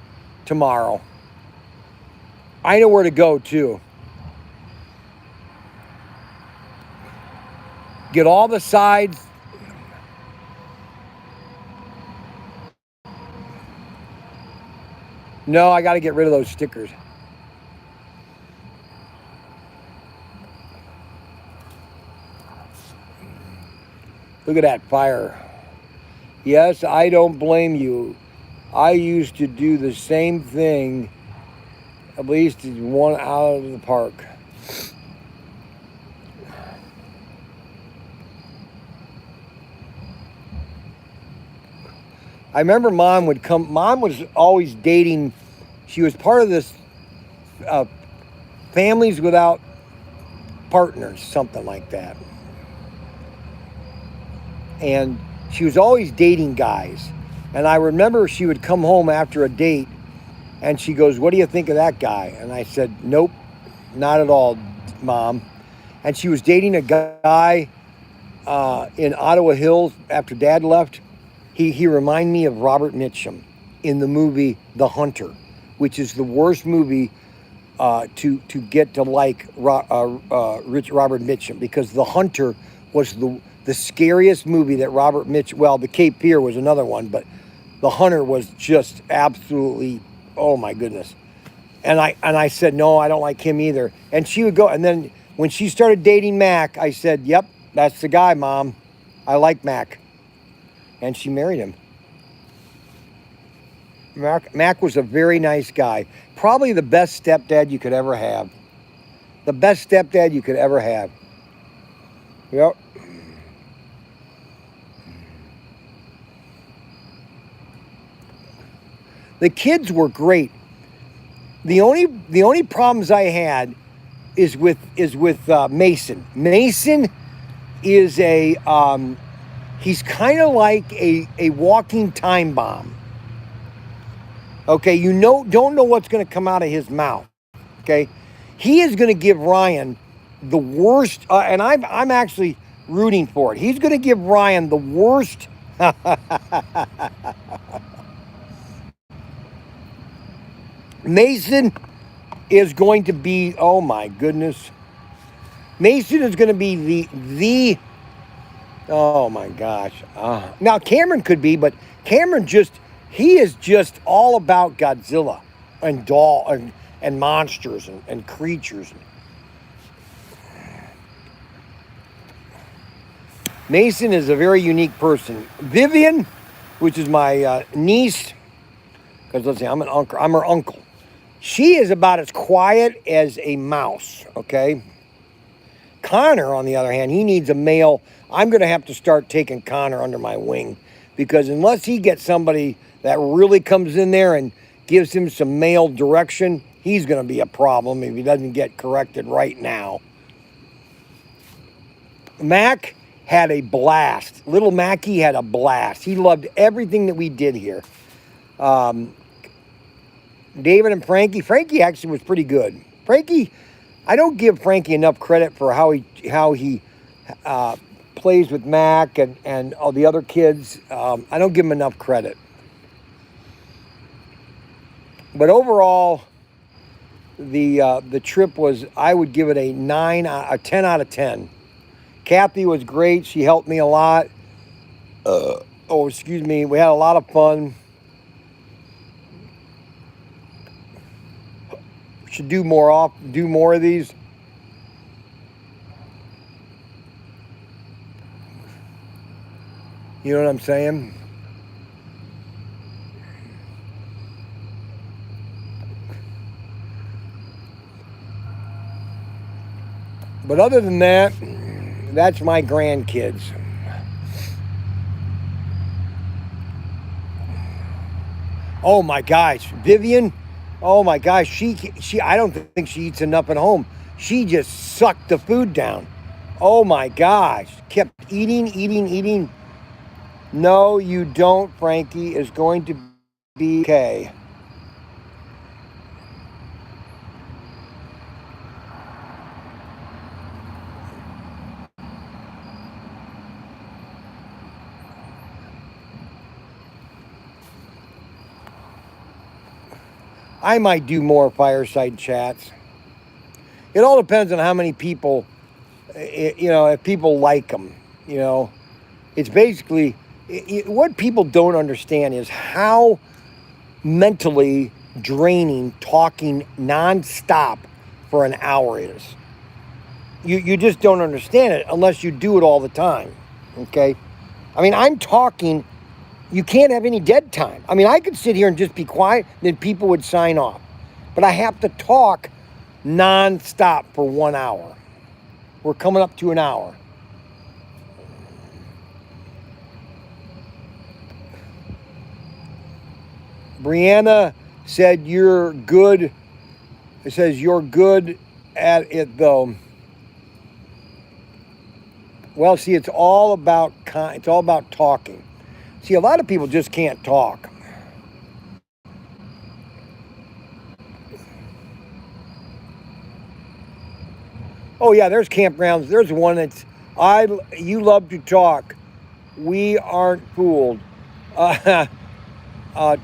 S1: tomorrow. I know where to go, too. Get all the sides. No, I got to get rid of those stickers. Look at that fire. Yes, I don't blame you. I used to do the same thing, at least one out of the park. I remember Mom would come. Mom was always dating. She was part of this Families Without Partners, something like that. And she was always dating guys. And I remember she would come home after a date and she goes, "What do you think of that guy?" And I said, "Nope, not at all, Mom." And she was dating a guy in Ottawa Hills after Dad left. He reminded me of Robert Mitchum in the movie The Hunter, which is the worst movie to get to like Robert Mitchum, because The Hunter was the scariest movie that Robert Mitchum. Well, The Cape Fear was another one, but The Hunter was just absolutely, oh my goodness. And I said, no, I don't like him either. And she would go, and then when she started dating Mac, I said, yep, that's the guy, Mom. I like Mac. And she married him. Mac was a very nice guy. Probably the best stepdad you could ever have. The best stepdad you could ever have. Yep. The kids were great. The only problems I had is with Mason. Mason is he's kind of like a walking time bomb. Okay, don't know what's going to come out of his mouth. Okay, he is going to give Ryan the worst, and I'm actually rooting for it. He's going to give Ryan the worst. Mason is going to be, oh my goodness. Mason is going to be the oh my gosh. Now Cameron could be, but Cameron he is just all about Godzilla and monsters and creatures. Mason is a very unique person. Vivian, which is my niece, because let's see, I'm her uncle. She is about as quiet as a mouse, okay? Connor, on the other hand, he needs a male. I'm going to have to start taking Connor under my wing, because unless he gets somebody that really comes in there and gives him some male direction, he's going to be a problem if he doesn't get corrected right now. Mac had a blast. Little Mackie had a blast. He loved everything that we did here. David and Frankie actually was pretty good. Frankie, I don't give Frankie enough credit for how he plays with Mac and all the other kids. I don't give him enough credit. But overall, the trip was, I would give it a 10 out of 10. Kathy was great. She helped me a lot. Excuse me. We had a lot of fun. Should do more of these. You know what I'm saying? But other than that, that's my grandkids. Oh my gosh, Vivian. Oh my gosh, she. I don't think she eats enough at home. She just sucked the food down. Oh my gosh, kept eating, eating, eating. No, you don't, Frankie. Is going to be okay. I might do more fireside chats. It all depends on how many people, if people like them. It's basically what people don't understand is how mentally draining talking nonstop for an hour is. You just don't understand it unless you do it all the time. Okay? I mean, I'm talking, you can't have any dead time. I mean, I could sit here and just be quiet, then people would sign off. But I have to talk nonstop for 1 hour. We're coming up to an hour. Brianna said you're good. It says you're good at it though. Well, see, it's all about talking. See, a lot of people just can't talk. Oh yeah, there's campgrounds. There's one that's you love to talk. We aren't fooled.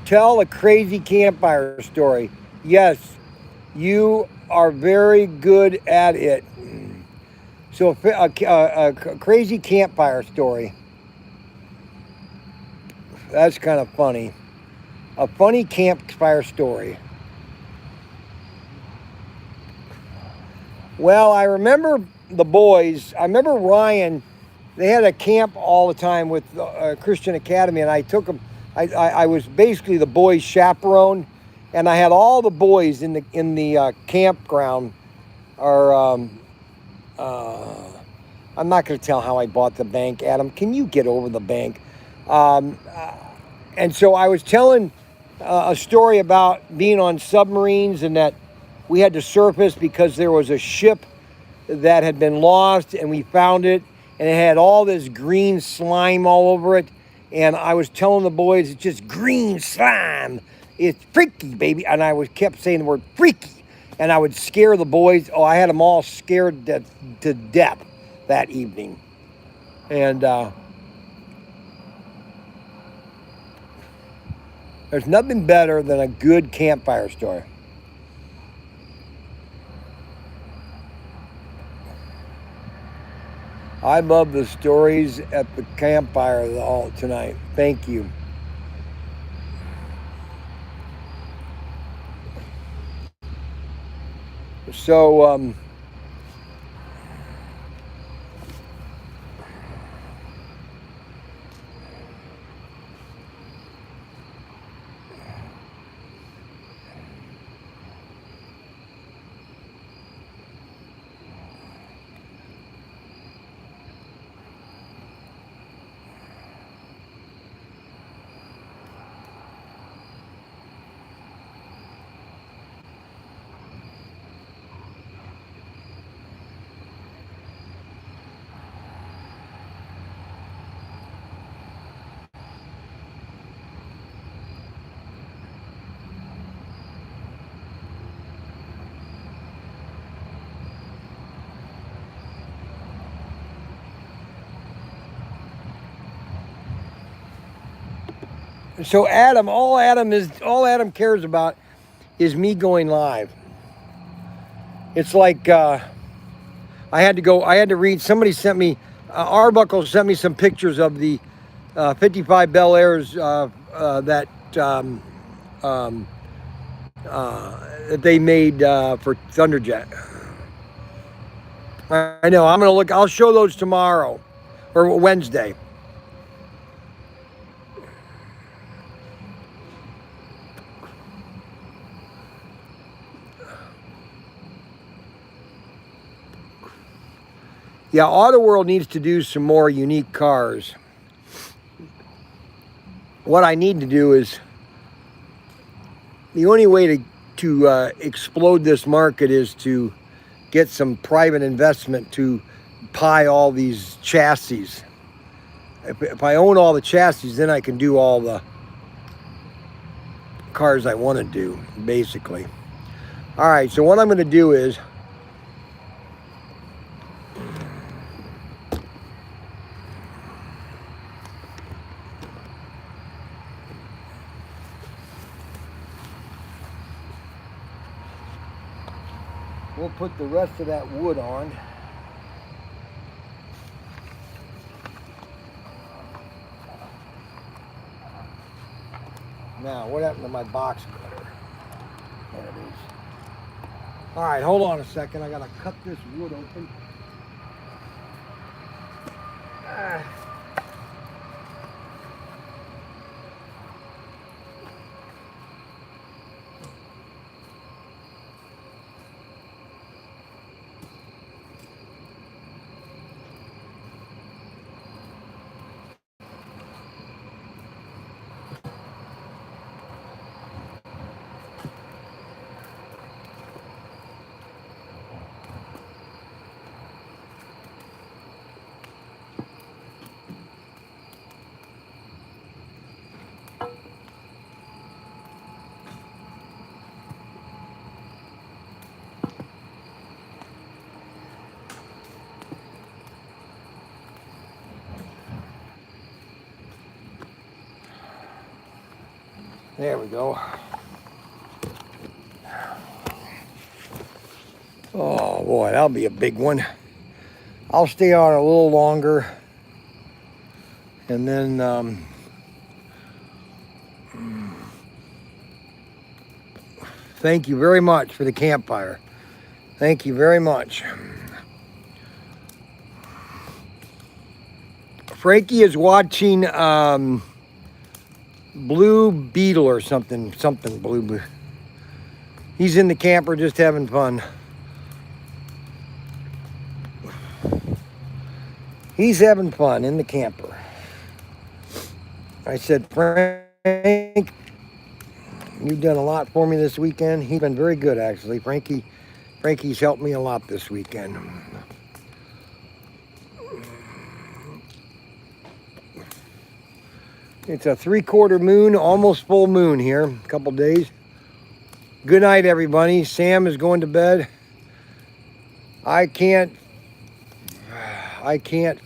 S1: Tell a crazy campfire story. Yes, you are very good at it. So a crazy campfire story. That's kind of funny. A funny campfire story. Well, I remember the boys. I remember Ryan. They had a camp all the time with Christian Academy, and I took them. I was basically the boys' chaperone, and I had all the boys in the campground. I'm not going to tell how I bought the bank, Adam. Can you get over the bank? And so I was telling a story about being on submarines and that we had to surface because there was a ship that had been lost and we found it and it had all this green slime all over it. And I was telling the boys, it's just green slime. It's freaky, baby. And I kept saying the word freaky. And I would scare the boys. Oh, I had them all scared to death that evening. And there's nothing better than a good campfire story. I love the stories at the campfire all tonight. Thank you. So, Adam, all Adam cares about is me going live. It's like I had to read. Somebody sent me, Arbuckle sent me some pictures of the 55 Bel Airs that they made for Thunderjet. I know. I'm gonna look. I'll show those tomorrow or Wednesday. Yeah, Auto World needs to do some more unique cars. What I need to do is, the only way to explode this market is to get some private investment to buy all these chassis. If I own all the chassis, then I can do all the cars I want to do, basically. All right, so what I'm going to do is, we'll put the rest of that wood on. Now, what happened to my box cutter? There it is. All right, hold on a second. I gotta cut this wood open. There we go. Oh boy, that'll be a big one. I'll stay on a little longer, and then thank you very much for the campfire. Thank you very much. Frankie is watching Blue Beetle or something blue. He's in the camper just having fun. He's having fun in the camper. I said, Frank, you've done a lot for me this weekend. He's been very good, actually. Frankie's helped me a lot this weekend. It's a 3/4 moon, almost full moon here, a couple days. Good night, everybody. Sam is going to bed. I can't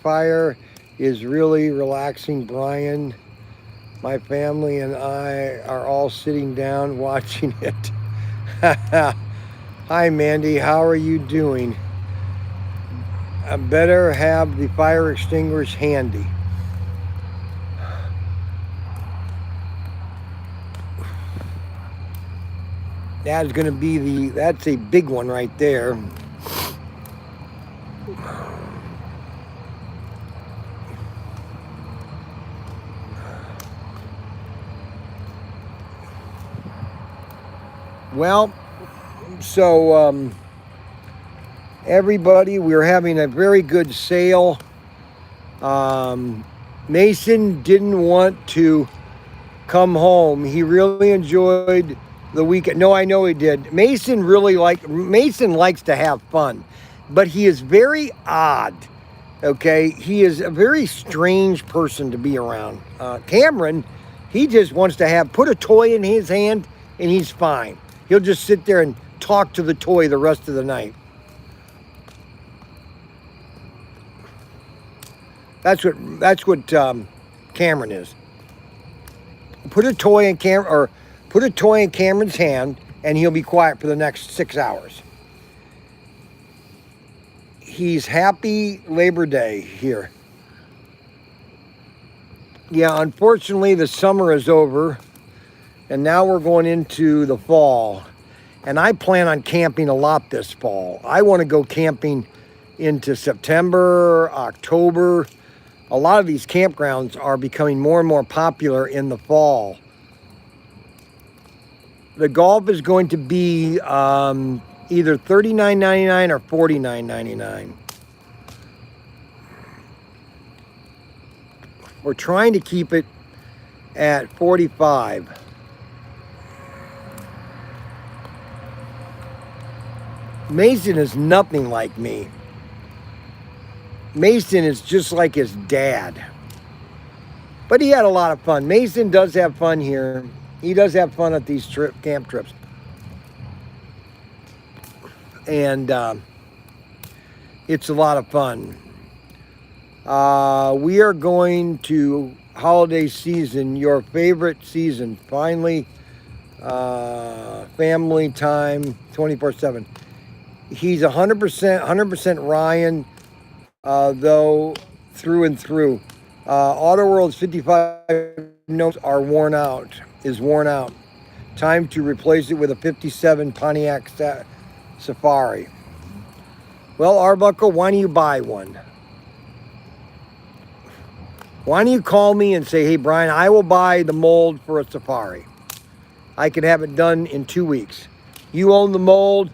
S1: fire is really relaxing, Bryan. My family and I are all sitting down watching it. Hi, Mandy. How are you doing? I better have the fire extinguisher handy. That's going to be that's a big one right there. Well, so everybody, we're having a very good sale. Mason didn't want to come home. He really enjoyed the weekend. No, I know he did. Mason likes to have fun, but he is very odd. Okay, he is a very strange person to be around. Cameron, he just wants to put a toy in his hand and he's fine. He'll just sit there and talk to the toy the rest of the night. That's what Cameron is. Put a toy in Cameron's hand, and he'll be quiet for the next 6 hours. He's happy Labor Day here. Yeah, unfortunately, the summer is over, and now we're going into the fall. And I plan on camping a lot this fall. I want to go camping into September, October. A lot of these campgrounds are becoming more and more popular in the fall. The golf is going to be either $39.99 or $49.99. We're trying to keep it at 45. Mason is nothing like me. Mason is just like his dad. But he had a lot of fun. Mason does have fun here. He does have fun at these camp trips. And it's a lot of fun. We are going to holiday season, your favorite season. Finally, family time, 24/7. He's 100% Ryan, though, through and through. Auto World's 55 notes are worn out. Time to replace it with a 57 Pontiac Safari. Well, Arbuckle, why don't you buy one? Why don't you call me and say, hey, Bryan, I will buy the mold for a Safari. I can have it done in 2 weeks. You own the mold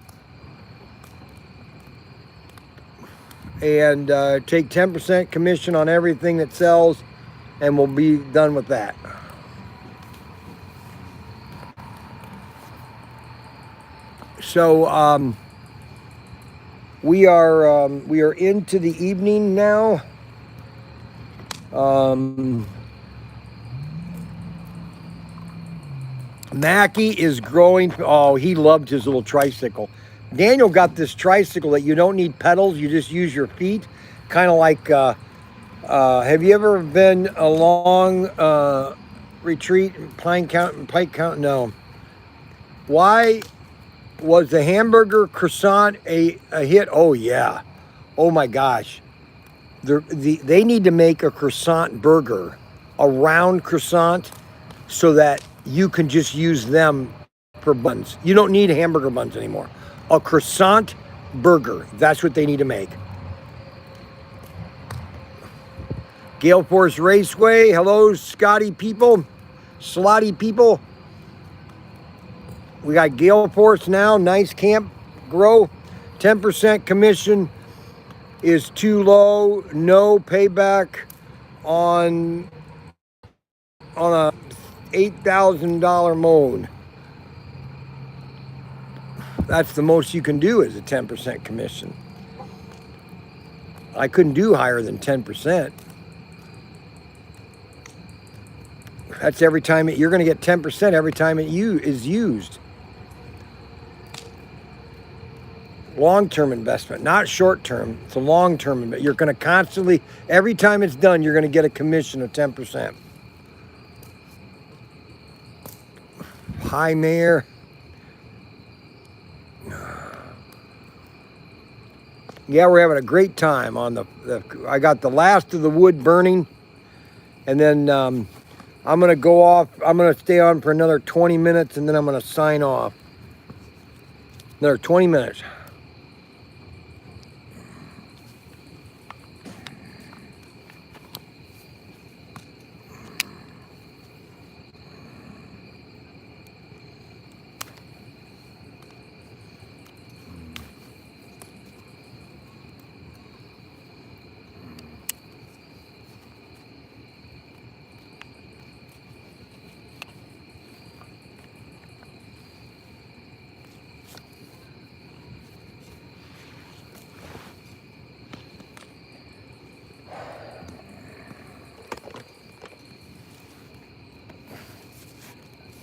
S1: and take 10% commission on everything that sells, and we'll be done with that. So we are into the evening now. Mackie is growing. Oh, he loved his little tricycle. Daniel got this tricycle that you don't need pedals. You just use your feet. Kind of like, have you ever been along retreat, Pike Count? No. Why was the hamburger croissant a hit? Oh, yeah. Oh, my gosh. They need to make a croissant burger, a round croissant, so that you can just use them for buns. You don't need hamburger buns anymore. A croissant burger, that's what they need to make. Gale Force Raceway, hello, Scotty people, slotty people. We got Gale Force now, nice camp grow, 10% commission. Is too low, no payback on a $8,000 mold. That's the most you can do is a 10% commission. I couldn't do higher than 10%. That's every time you're going to get 10% every time it is used. Long-term investment, not short-term. It's a long-term investment. You're going to constantly, every time it's done, you're going to get a commission of 10%. Hi, Mayor. Yeah, we're having a great time on I got the last of the wood burning, and then I'm going to go off. I'm going to stay on for another 20 minutes, and then I'm going to sign off. Another 20 minutes.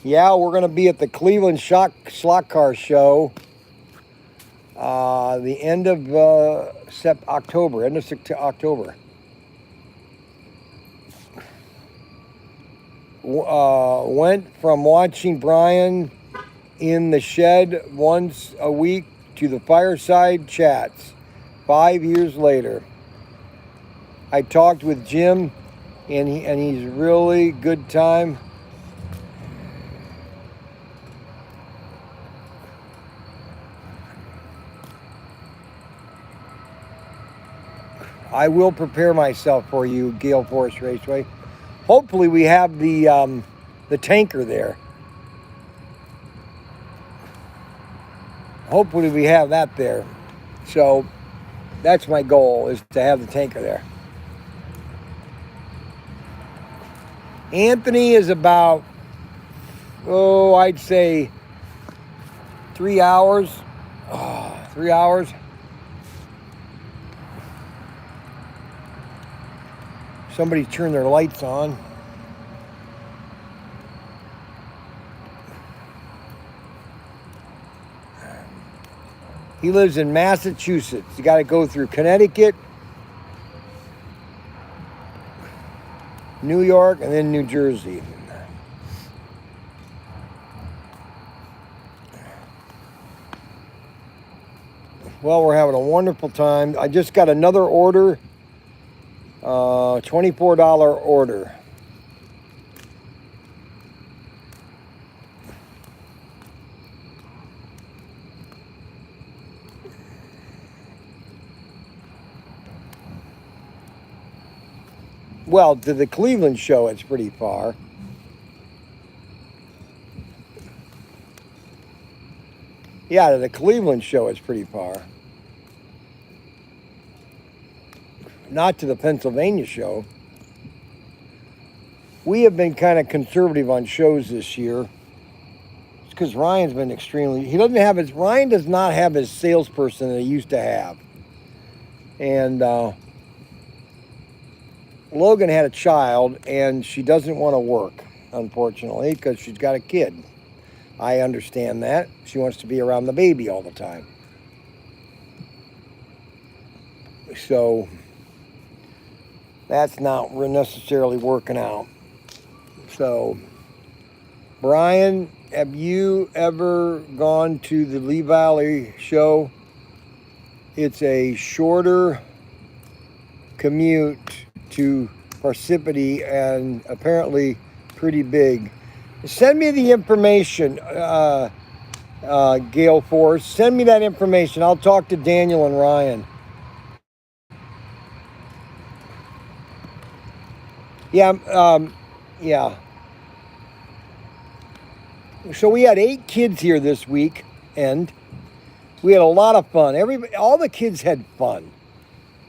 S1: Yeah, we're going to be at the Cleveland Slot Car Show the end of October, end of October. Went from watching Bryan in the shed once a week to the fireside chats 5 years later. I talked with Jim, and he's really good time. I will prepare myself for you, Gale Force Raceway. Hopefully we have the tanker there. Hopefully we have that there. So that's my goal, is to have the tanker there. Anthony is about, I'd say 3 hours. 3 hours. Somebody turned their lights on. He lives in Massachusetts. You got to go through Connecticut, New York, and then New Jersey. Well, we're having a wonderful time. I just got another order, $24 order. Well, to the Cleveland show, it's pretty far. Yeah, to the Cleveland show, it's pretty far. Not to the Pennsylvania show. We have been kind of conservative on shows this year. It's because Ryan's been Ryan does not have his salesperson that he used to have. And Logan had a child, and she doesn't want to work, unfortunately, because she's got a kid. I understand that. She wants to be around the baby all the time. So that's not necessarily working out. So, Bryan, have you ever gone to the Lee Valley show? It's a shorter commute to Parsippany and apparently pretty big. Send me the information, Gale Force. Send me that information. I'll talk to Daniel and Ryan. Yeah. So we had 8 kids here this week, and we had a lot of fun. All the kids had fun,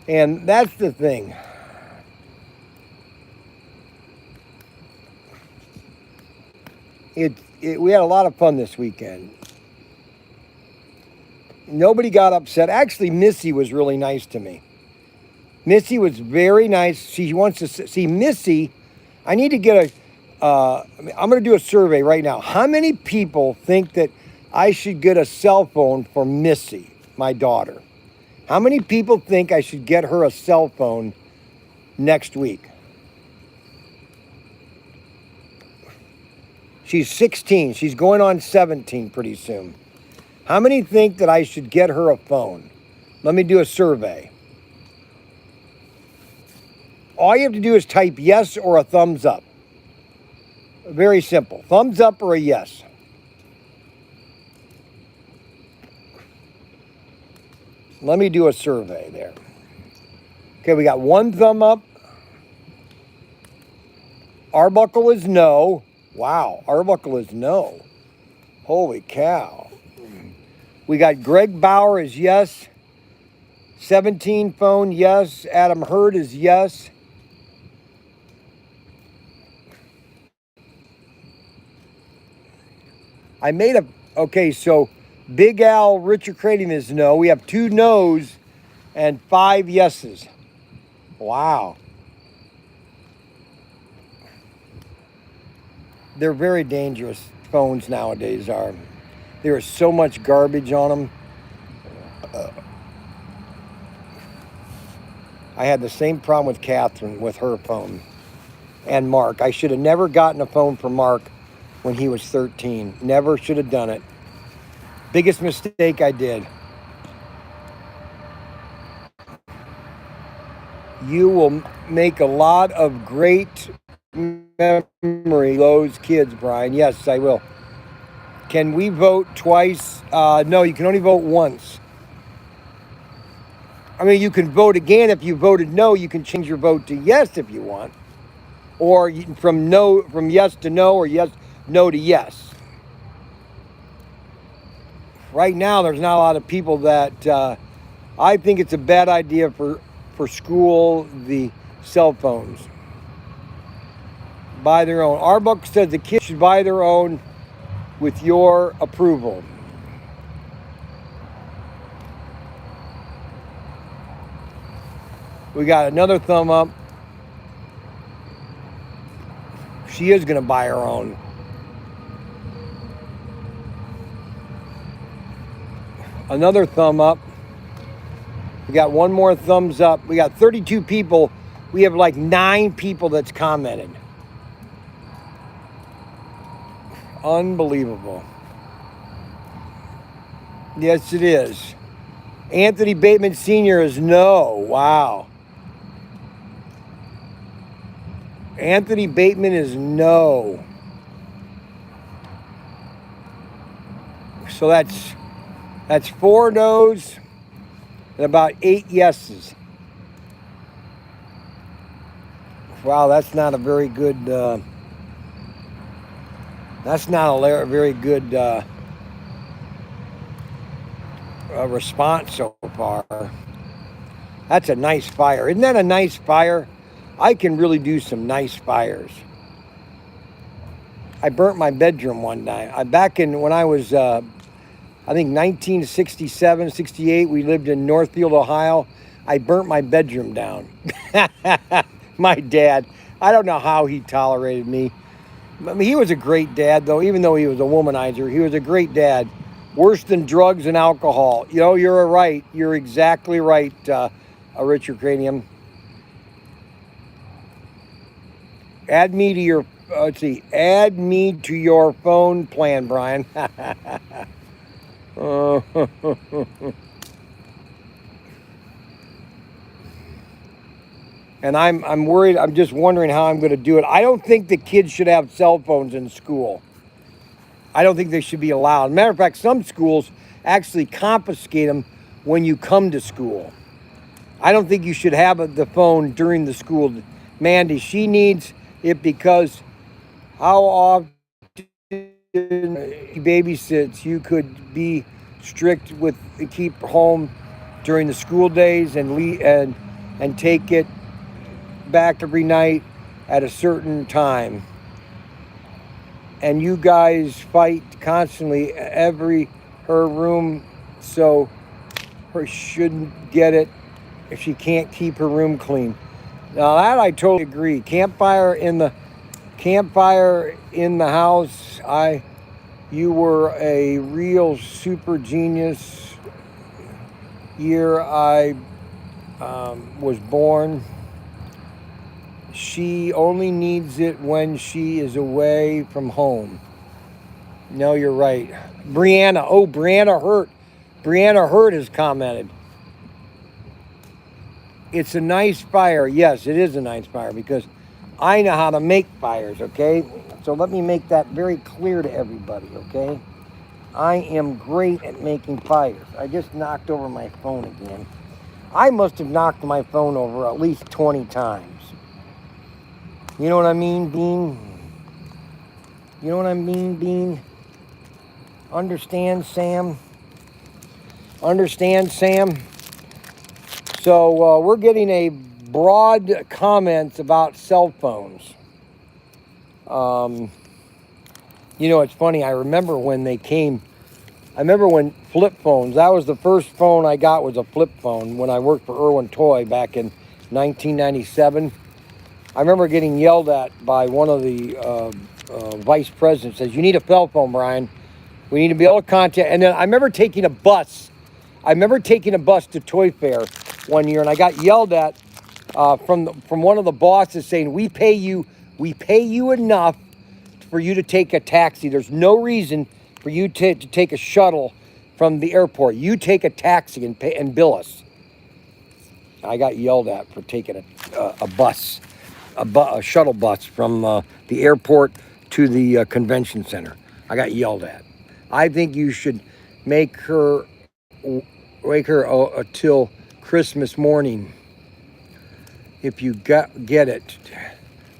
S1: and that's the thing. We had a lot of fun this weekend. Nobody got upset. Actually, Missy was really nice to me. Missy was very nice. She wants to see Missy. I need to get I'm going to do a survey right now. How many people think that I should get a cell phone for Missy, my daughter? How many people think I should get her a cell phone next week? She's 16. She's going on 17 pretty soon. How many think that I should get her a phone? Let me do a survey. All you have to do is type yes or a thumbs up. Very simple. Thumbs up or a yes. Let me do a survey there. Okay, we got 1 thumb up. Arbuckle is no. Wow, Arbuckle is no. Holy cow. We got Greg Bauer is yes. 17 phone, yes. Adam Hurd is yes. Okay, so Big Al, Richard Crading is no. We have 2 no's and 5 yeses. Wow. They're very dangerous, phones nowadays are. There is so much garbage on them. I had the same problem with Catherine with her phone and Mark. I should have never gotten a phone for Mark when he was 13. Never should have done it. Biggest mistake I did. You will make a lot of great memory, those kids, Bryan. Yes, I will. Can we vote twice? No, you can only vote once. I mean, you can vote again. If you voted no, you can change your vote to yes if you want. Or from yes to no, or no to yes. Right now, there's not a lot of people that I think it's a bad idea for school, the cell phones. buy their own. Our book says the kids should buy their own with your approval. We got another thumb up. She is going to buy her own. Another thumb up. We got one more thumbs up. We got 32 people. We have like 9 people that's commented. Unbelievable. Yes, it is. Anthony Bateman Sr. is no. Wow. Anthony Bateman is no. So that's 4 no's and about 8 yeses. Wow, that's not a very good. That's not a very good response so far. That's a nice fire. Isn't that a nice fire? I can really do some nice fires. I burnt my bedroom one night. Back in when I was, I think 1967, 68, we lived in Northfield, Ohio. I burnt my bedroom down. My dad, I don't know how he tolerated me. I mean, he was a great dad, though, even though he was a womanizer. He was a great dad. Worse than drugs and alcohol. You know, you're right. You're exactly right, Richard Cranium. Add me to your, let's see, add me to your phone plan, Brian. And I'm worried, I'm just wondering how I'm going to do it. I don't think the kids should have cell phones in school. I don't think they should be allowed. Matter of fact, some schools actually confiscate them when you come to school. I don't think you should have the phone during the school. Mandy, she needs it because how often babysits, you could be strict with keep home during the school days and take it back every night at a certain time. And you guys fight constantly her room, so her shouldn't get it if she can't keep her room clean. Now that I totally agree. Campfire in the house. You were a real super genius year I was born. She only needs it when she is away from home. No, you're right. Brianna. Oh, Brianna Hurt. Brianna Hurt has commented. It's a nice fire. Yes, it is a nice fire because I know how to make fires, okay? So let me make that very clear to everybody, okay? I am great at making fires. I just knocked over my phone again. I must have knocked my phone over at least 20 times. You know what I mean, Bean? You know what I mean, Bean? Understand, Sam? Understand, Sam? So we're getting a broad comments about cell phones. You know, it's funny. I remember when they came. I remember when flip phones. That was the first phone I got was a flip phone when I worked for Irwin Toy back in 1997. I remember getting yelled at by one of the vice presidents. Says, "You need a cell phone, Brian. We need to be able to contact." And then I remember taking a bus. To Toy Fair one year, and I got yelled at from one of the bosses saying, "We pay you enough for you to take a taxi. There's no reason for you to take a shuttle from the airport. You take a taxi and pay and bill us." I got yelled at for taking a bus. A shuttle bus from the airport to the convention center. I got yelled at. I think you should wake her till Christmas morning. If you get it,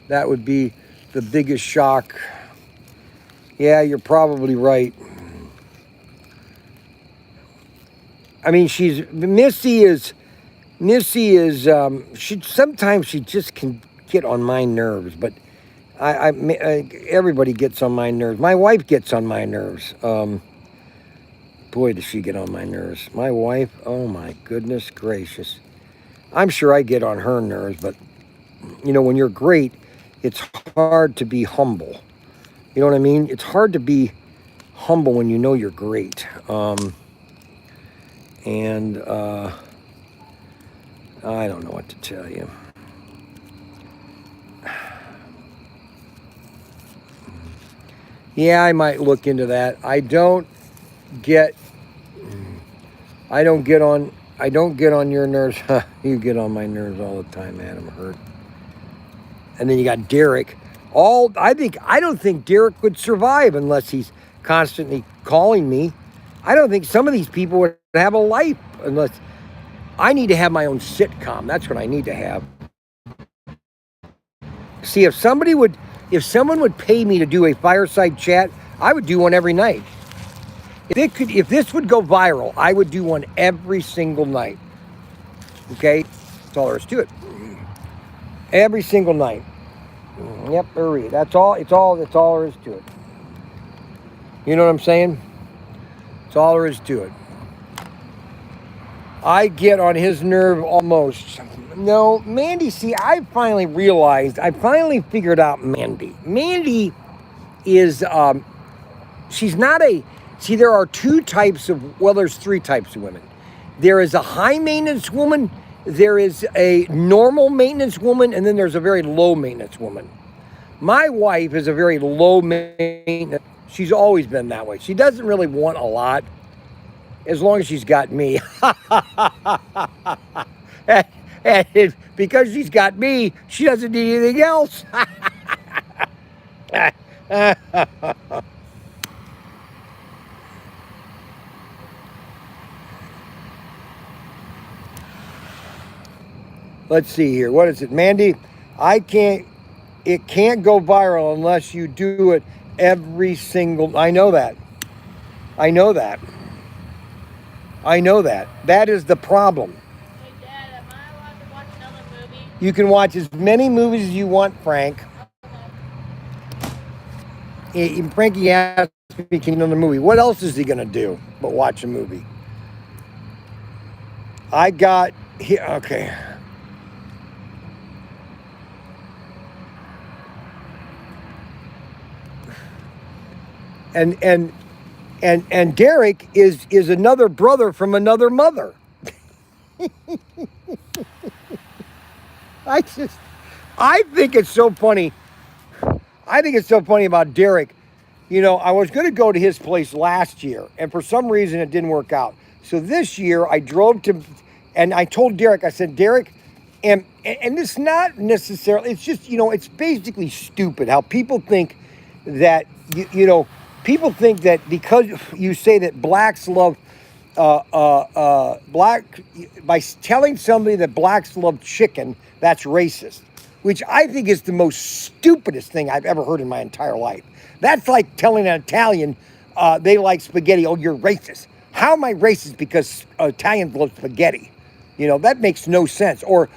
S1: that would be the biggest shock. Yeah, you're probably right. I mean, Missy is. She sometimes she just can get on my nerves, but Everybody gets on my nerves. My wife gets on my nerves. Boy, does she get on my nerves. My wife, oh my goodness gracious. I'm sure I get on her nerves, but when you're great, it's hard to be humble. You know what I mean? It's hard to be humble when you know you're great. And I don't know what to tell you. Yeah, I might look into that. I don't get on your nerves. You get on my nerves all the time, man. I'm hurt. And then you got Derek. I don't think Derek would survive unless he's constantly calling me. I don't think some of these people would have a life unless I need to have my own sitcom. That's what I need to have. See, if someone would pay me to do a fireside chat, I would do one every night. If this would go viral, I would do one every single night. Okay? That's all there is to it. Every single night. Yep, hurry. That's all there is to it. You know what I'm saying? That's all there is to it. I get on his nerve almost. No, Mandy, see, I finally figured out Mandy. Mandy is, she's not there are there's three types of women. There is a high maintenance woman, there is a normal maintenance woman, and then there's a very low maintenance woman. My wife is a very low maintenance. She's always been that way. She doesn't really want a lot as long as she's got me. And because she's got me, she doesn't need anything else. Let's see here. What is it, Mandy? It can't go viral unless you do it every single. I know that. That is the problem.
S3: Hey, Dad, am I allowed to watch another movie?
S1: You can watch as many movies as you want, Frank. Frankie asked me, can you know the movie? What else is he going to do but watch a movie? I got here. Okay. And Derek is another brother from another mother. I think it's so funny. I think it's so funny about Derek. I was going to go to his place last year, and for some reason it didn't work out. So this year I drove to, and I told Derek, I said, Derek, and it's not necessarily, it's just, it's basically stupid how people think that, people think that because you say that blacks love, by telling somebody that blacks love chicken, that's racist, which I think is the most stupidest thing I've ever heard in my entire life. That's like telling an Italian they like spaghetti. Oh, you're racist. How am I racist because Italians love spaghetti? That makes no sense. Or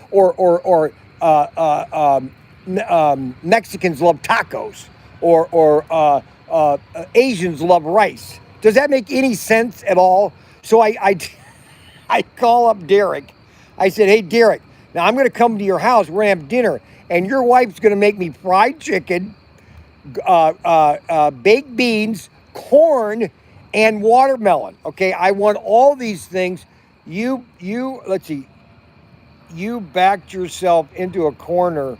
S1: Mexicans love tacos. Or Asians love rice. Does that make any sense at all? So I call up Derek. I said, hey, Derek, now I'm going to come to your house. We're going to have dinner. And your wife's going to make me fried chicken, baked beans, corn, and watermelon. Okay, I want all these things. Let's see. You backed yourself into a corner,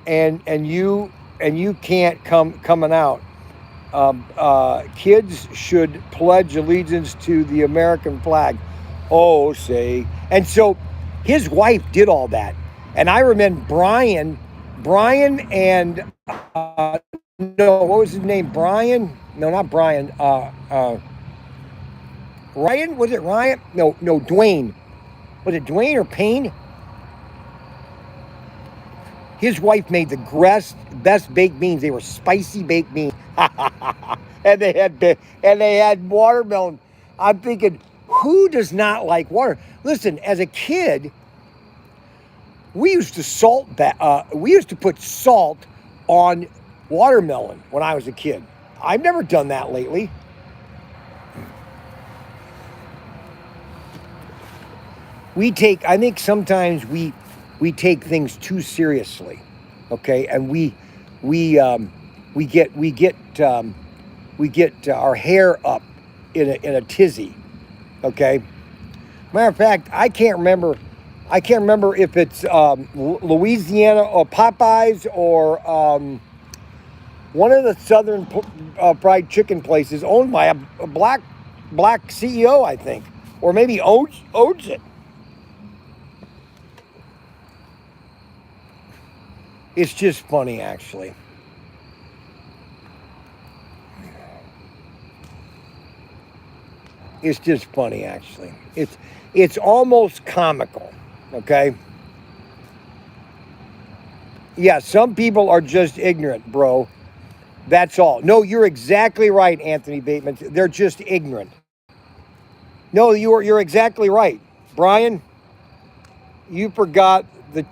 S1: and you can't coming out. Kids should pledge allegiance to the American flag. Oh, say. And so his wife did all that. And I remember Bryan and, no, what was his name? Bryan? No, not Bryan. Ryan? Was it Ryan? No, Dwayne. Was it Dwayne or Payne? His wife made the best baked beans. They were spicy baked beans. and they had watermelon. I'm thinking, who does not like water? Listen, as a kid, we used to put salt on watermelon when I was a kid. I've never done that lately. I think sometimes we take things too seriously, okay, and we get our hair up in a tizzy, okay. Matter of fact, I can't remember if it's Louisiana or Popeyes or one of the southern fried chicken places owned by a black CEO, I think, or maybe owns it. It's just funny, actually. It's just funny, actually. It's almost comical, okay? Yeah, some people are just ignorant, bro. That's all. No, you're exactly right, Anthony Bateman. They're just ignorant. No, you're exactly right, Bryan. You forgot the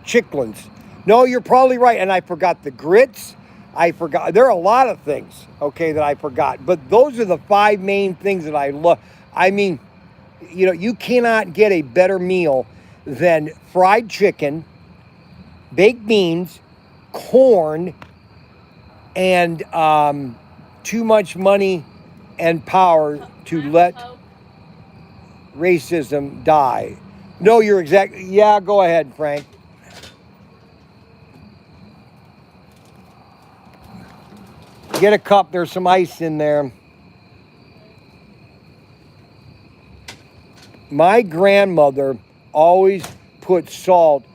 S1: chicklins. No, you're probably right, and I forgot the grits. I forgot. There are a lot of things, okay, that I forgot, but those are the 5 main things that I love. I mean, you cannot get a better meal than fried chicken, baked beans, corn, and too much money and power to let racism die. No, you're exactly. Yeah, go ahead, Frank. Get a cup. There's some ice in there. My grandmother always put salt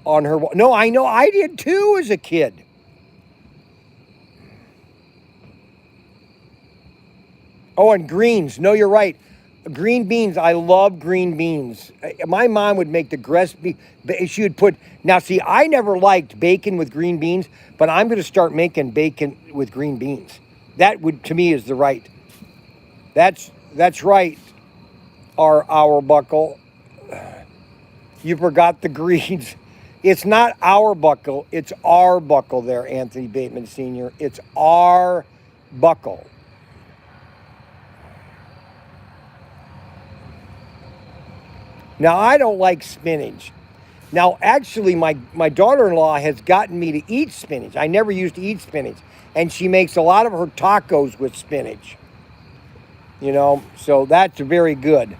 S1: on her. No, I know. I did too as a kid. Oh, and greens. No, you're right. Green beans. I love green beans. My mom would make the recipe. She would put. Now, see, I never liked bacon with green beans, but I'm going to start making bacon with green beans. That would, to me, is the right. That's right. Our buckle. You forgot the greens. It's not our buckle. It's our buckle there, Anthony Bateman Sr. It's our buckle. Now, I don't like spinach. Now, actually, my daughter-in-law has gotten me to eat spinach. I never used to eat spinach. And she makes a lot of her tacos with spinach. So that's very good.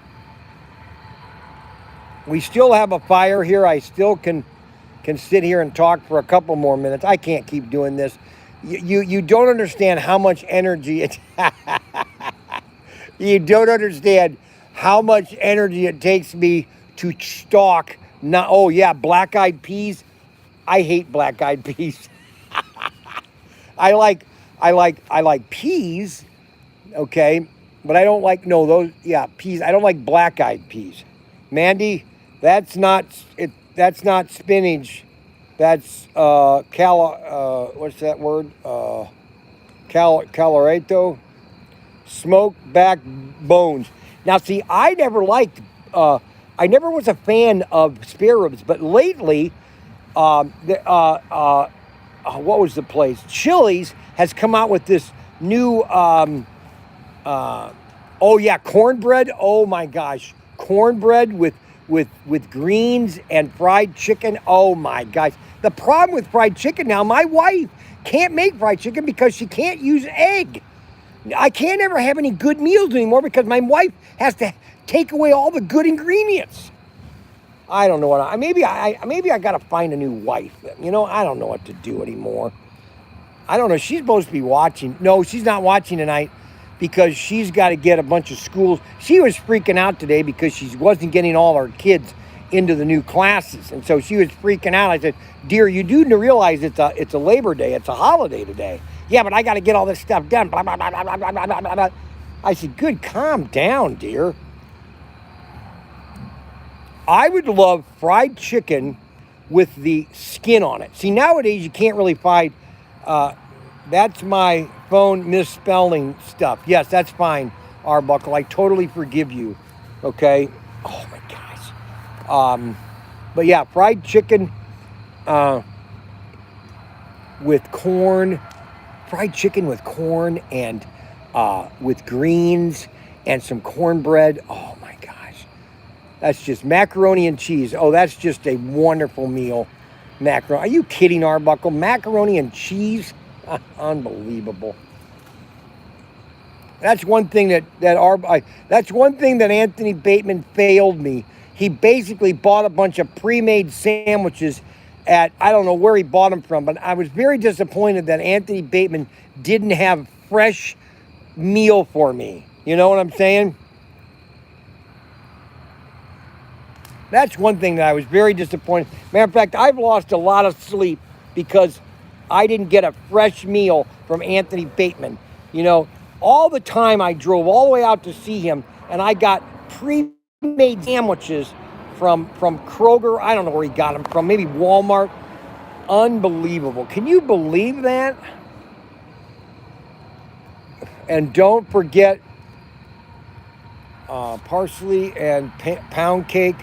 S1: We still have a fire here. I still can sit here and talk for a couple more minutes. I can't keep doing this. You don't understand how much energy it... You don't understand how much energy it takes me to stalk. Black-eyed peas. I hate black-eyed peas. I like peas, okay, but I don't like peas. I don't like black-eyed peas. Mandy, that's not spinach. That's what's that word? Caloreto. Smoked back bones. Now, see, I never was a fan of spare ribs, but lately, what was the place? Chili's has come out with this new, cornbread. Oh my gosh, cornbread with greens and fried chicken. Oh my gosh. The problem with fried chicken now, my wife can't make fried chicken because she can't use egg. I can't ever have any good meals anymore because my wife has to take away all the good ingredients. I don't know what maybe I got to find a new wife. I don't know what to do anymore. I don't know. She's supposed to be watching. No, she's not watching tonight because she's got to get a bunch of schools. She was freaking out today because she wasn't getting all her kids into the new classes, and so she was freaking out. I said, "Dear, you do realize it's a Labor Day. It's a holiday today." Yeah, but I got to get all this stuff done. Blah, blah, blah, blah, blah, blah, blah, blah. I said, good, calm down, dear. I would love fried chicken with the skin on it. See, nowadays you can't really find, that's my phone misspelling stuff. Yes, that's fine, Arbuckle. I totally forgive you, okay? Oh, my gosh. But yeah, fried chicken, with corn, fried chicken with corn and with greens and some cornbread. Oh my gosh. That's just macaroni and cheese. Oh, that's just a wonderful meal. Macaroni. Are you kidding, Arbuckle? Macaroni and cheese? Unbelievable. That's one thing that's one thing that Anthony Bateman failed me. He basically bought a bunch of pre-made sandwiches at, I don't know where he bought them from, but I was very disappointed that Anthony Bateman didn't have fresh meal for me. You know what I'm saying? That's one thing that I was very disappointed. Matter of fact, I've lost a lot of sleep because I didn't get a fresh meal from Anthony Bateman. You know, all the time I drove all the way out to see him, and I got pre-made sandwiches from Kroger. I don't know where he got them from. Maybe Walmart. Unbelievable. Can you believe that? And don't forget parsley and pound cake,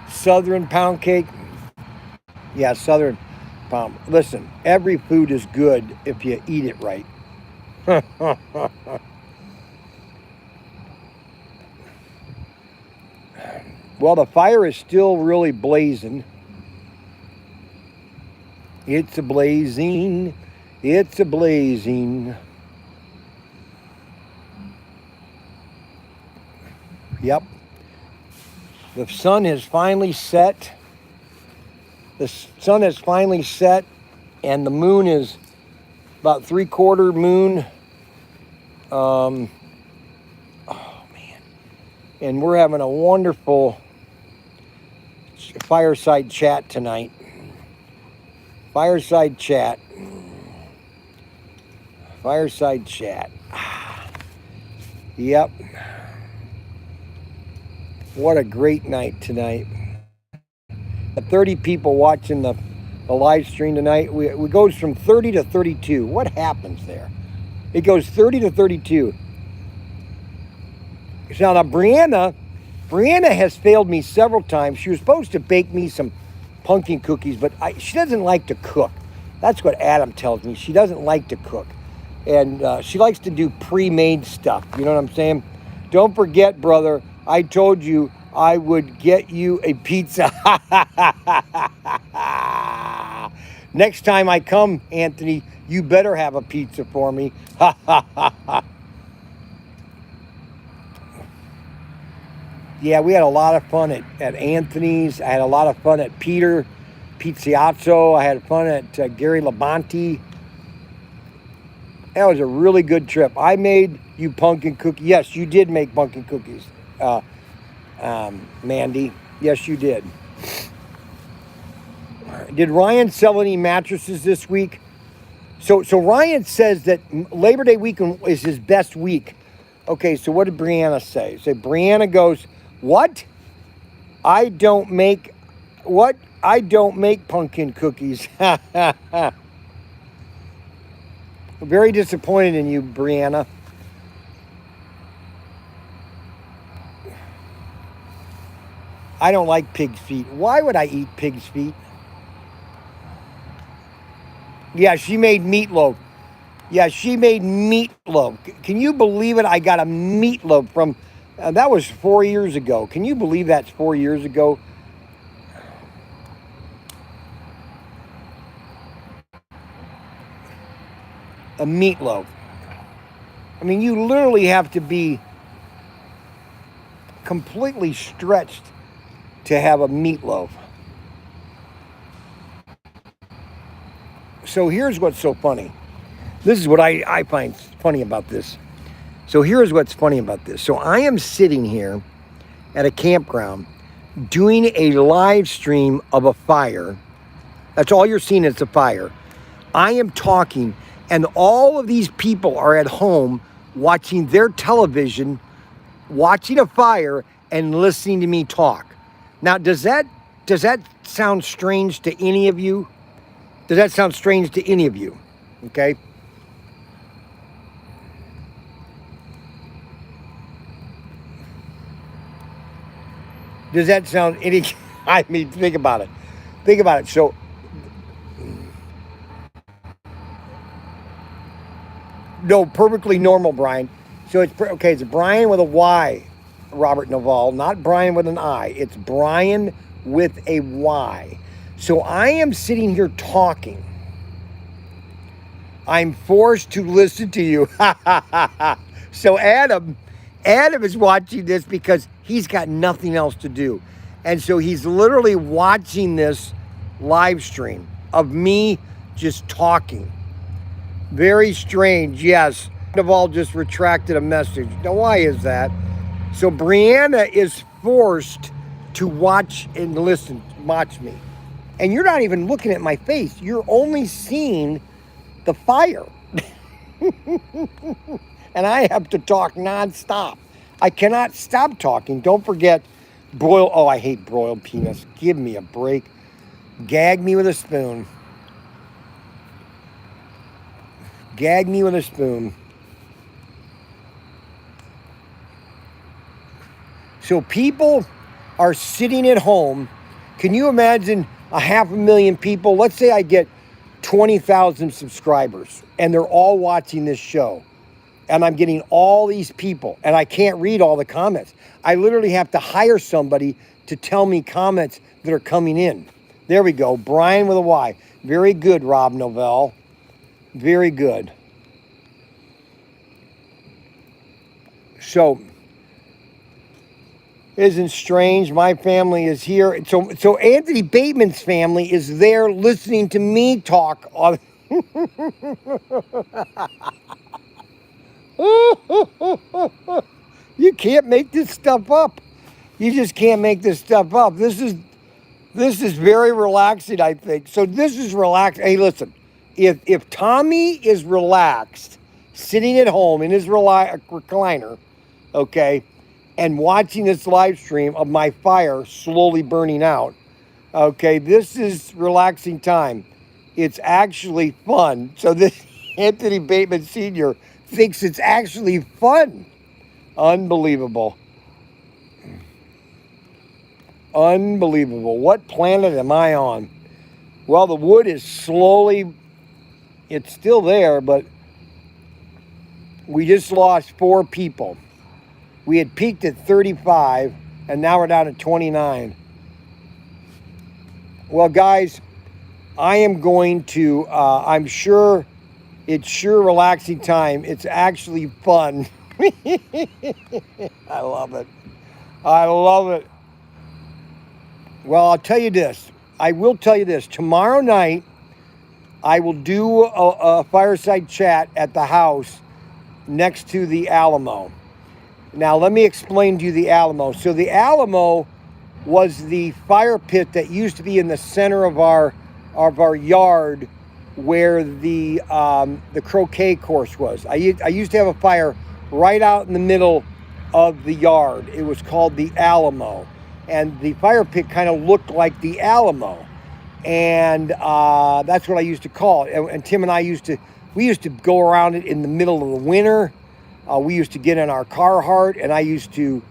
S1: Southern pound cake. Yeah, Southern pound. Listen, every food is good if you eat it right. Well, the fire is still really blazing. It's a blazing. It's a blazing. Yep. The sun has finally set. The sun has finally set, and the moon is about 3/4 moon. Oh, man. And we're having a wonderful fireside chat tonight. Fireside chat. Fireside chat. Yep. What a great night tonight. 30 people watching the live stream tonight. We goes from 30 to 32. What happens there? It goes 30 to 32. So now Brianna has failed me several times. She was supposed to bake me some pumpkin cookies, but she doesn't like to cook. That's what Adam tells me. She doesn't like to cook. And she likes to do pre-made stuff. You know what I'm saying? Don't forget, brother, I told you I would get you a pizza. Next time I come, Anthony, you better have a pizza for me. Yeah, we had a lot of fun at Anthony's. I had a lot of fun at Peter Pizziazzo. I had fun at Gary Labonte. That was a really good trip. I made you pumpkin cookies. Yes, you did make pumpkin cookies, Mandy. Yes, you did. Did Ryan sell any mattresses this week? So Ryan says that Labor Day weekend is his best week. Okay, so what did Brianna say? So Brianna goes, what? I don't make pumpkin cookies. Very disappointed in you, Brianna. I don't like pig's feet. Why would I eat pig's feet? Yeah, she made meatloaf. Yeah, she made meatloaf. Can you believe it? I got a meatloaf from, that was 4 years ago. Can you believe that's 4 years ago? A meatloaf. I mean, you literally have to be completely stretched to have a meatloaf. So here's what's so funny. This is what I find funny about this. So here's what's funny about this. So I am sitting here at a campground doing a live stream of a fire. That's all you're seeing is a fire. I am talking, and all of these people are at home watching their television, watching a fire, and listening to me talk. Now, does that sound strange to any of you? Does that sound strange to any of you? Okay. Does that sound any? I mean, think about it. Think about it. So, No, perfectly normal, Bryan. So okay. It's Bryan with a Y, Robert Naval, not Bryan with an I. It's Bryan with a Y. So I am sitting here talking. I'm forced to listen to you. So Adam is watching this because he's got nothing else to do. And so he's literally watching this live stream of me just talking. Very strange, yes. Naval just retracted a message. Now, why is that? So Brianna is forced to watch and listen, watch me. And you're not even looking at my face. You're only seeing the fire. And I have to talk nonstop. I cannot stop talking. Don't forget, oh, I hate broiled peanuts. Give me a break. Gag me with a spoon. Gag me with a spoon. So people are sitting at home. Can you imagine 500,000 people? Let's say I get 20,000 subscribers and they're all watching this show. And I'm getting all these people and I can't read all the comments. I literally have to hire somebody to tell me comments that are coming in. There we go. Bryan with a Y. Very good, Rob Novell. Very good. So, isn't strange? My family is here. So Anthony Bateman's family is there listening to me talk on. You can't make this stuff up. You just can't make this stuff up. This is very relaxing, I think. So this is relaxed. Hey, listen, if Tommy is relaxed, sitting at home in his recliner, okay, and watching this live stream of my fire slowly burning out, okay, this is relaxing time. It's actually fun. So this Anthony Bateman Sr. thinks it's actually fun. Unbelievable. Unbelievable. What planet am I on? Well, the wood is slowly, it's still there, but we just lost 4 people. We had peaked at 35, and now we're down at 29. Well, guys, I am going to, I'm sure it's sure relaxing time. It's actually fun. I love it. I love it. Well, I'll tell you this. I will tell you this. Tomorrow night, I will do a fireside chat at the house next to the Alamo. Now, let me explain to you the Alamo. So the Alamo was the fire pit that used to be in the center of our yard where the croquet course was. I used to have a fire right out in the middle of the yard. It was called the Alamo. And the fire pit kind of looked like the Alamo. And that's what I used to call it. And Tim and I used to go around it in the middle of the winter. We used to get in our Carhartt, and I used to,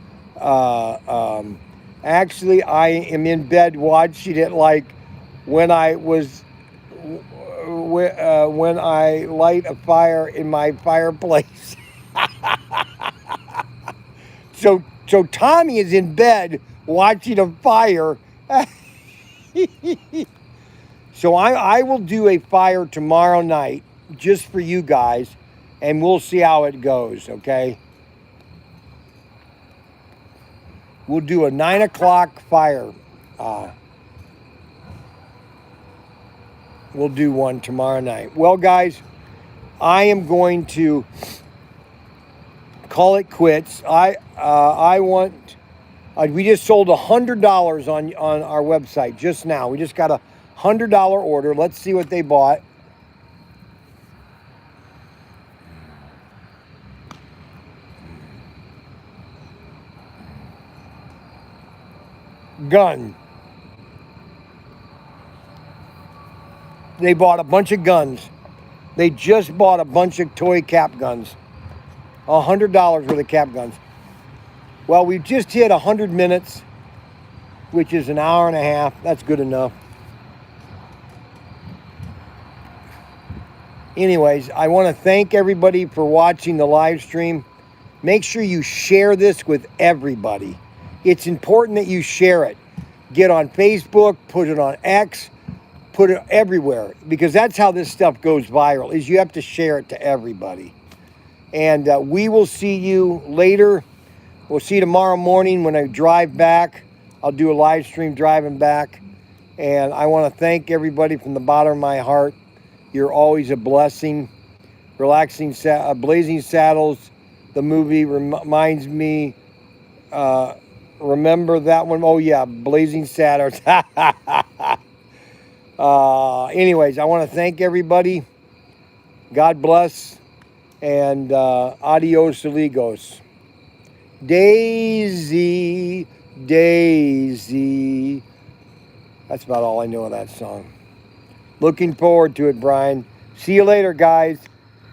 S1: actually, I am in bed watching it like when I light a fire in my fireplace. So Tommy is in bed watching a fire. So I will do a fire tomorrow night just for you guys, and we'll see how it goes, okay? We'll do a 9 o'clock fire. We'll do one tomorrow night. Well, guys, I am going to call it quits. We just sold $100 on our website just now. We just got a $100 order. Let's see what they bought. Gun. They bought a bunch of guns. They just bought a bunch of toy cap guns. $100 worth of cap guns. Well, we've just hit 100 minutes, which is an hour and a half. That's good enough. anyways, I want to thank everybody for watching the live stream. Make sure you share this with everybody. It's important that you share it. Get on Facebook, put it on X, put it everywhere, because that's how this stuff goes viral, is you have to share it to everybody. And we will see you later. We'll see you tomorrow morning when I drive back. I'll do a live stream driving back. And I want to thank everybody from the bottom of my heart. You're always a blessing. Blazing Saddles, the movie reminds me, remember that one? Oh yeah, Blazing Saddles. Anyways, I want to thank everybody. God bless. And adios amigos. Daisy, Daisy. That's about all I know of that song. Looking forward to it, Bryan. See you later, guys.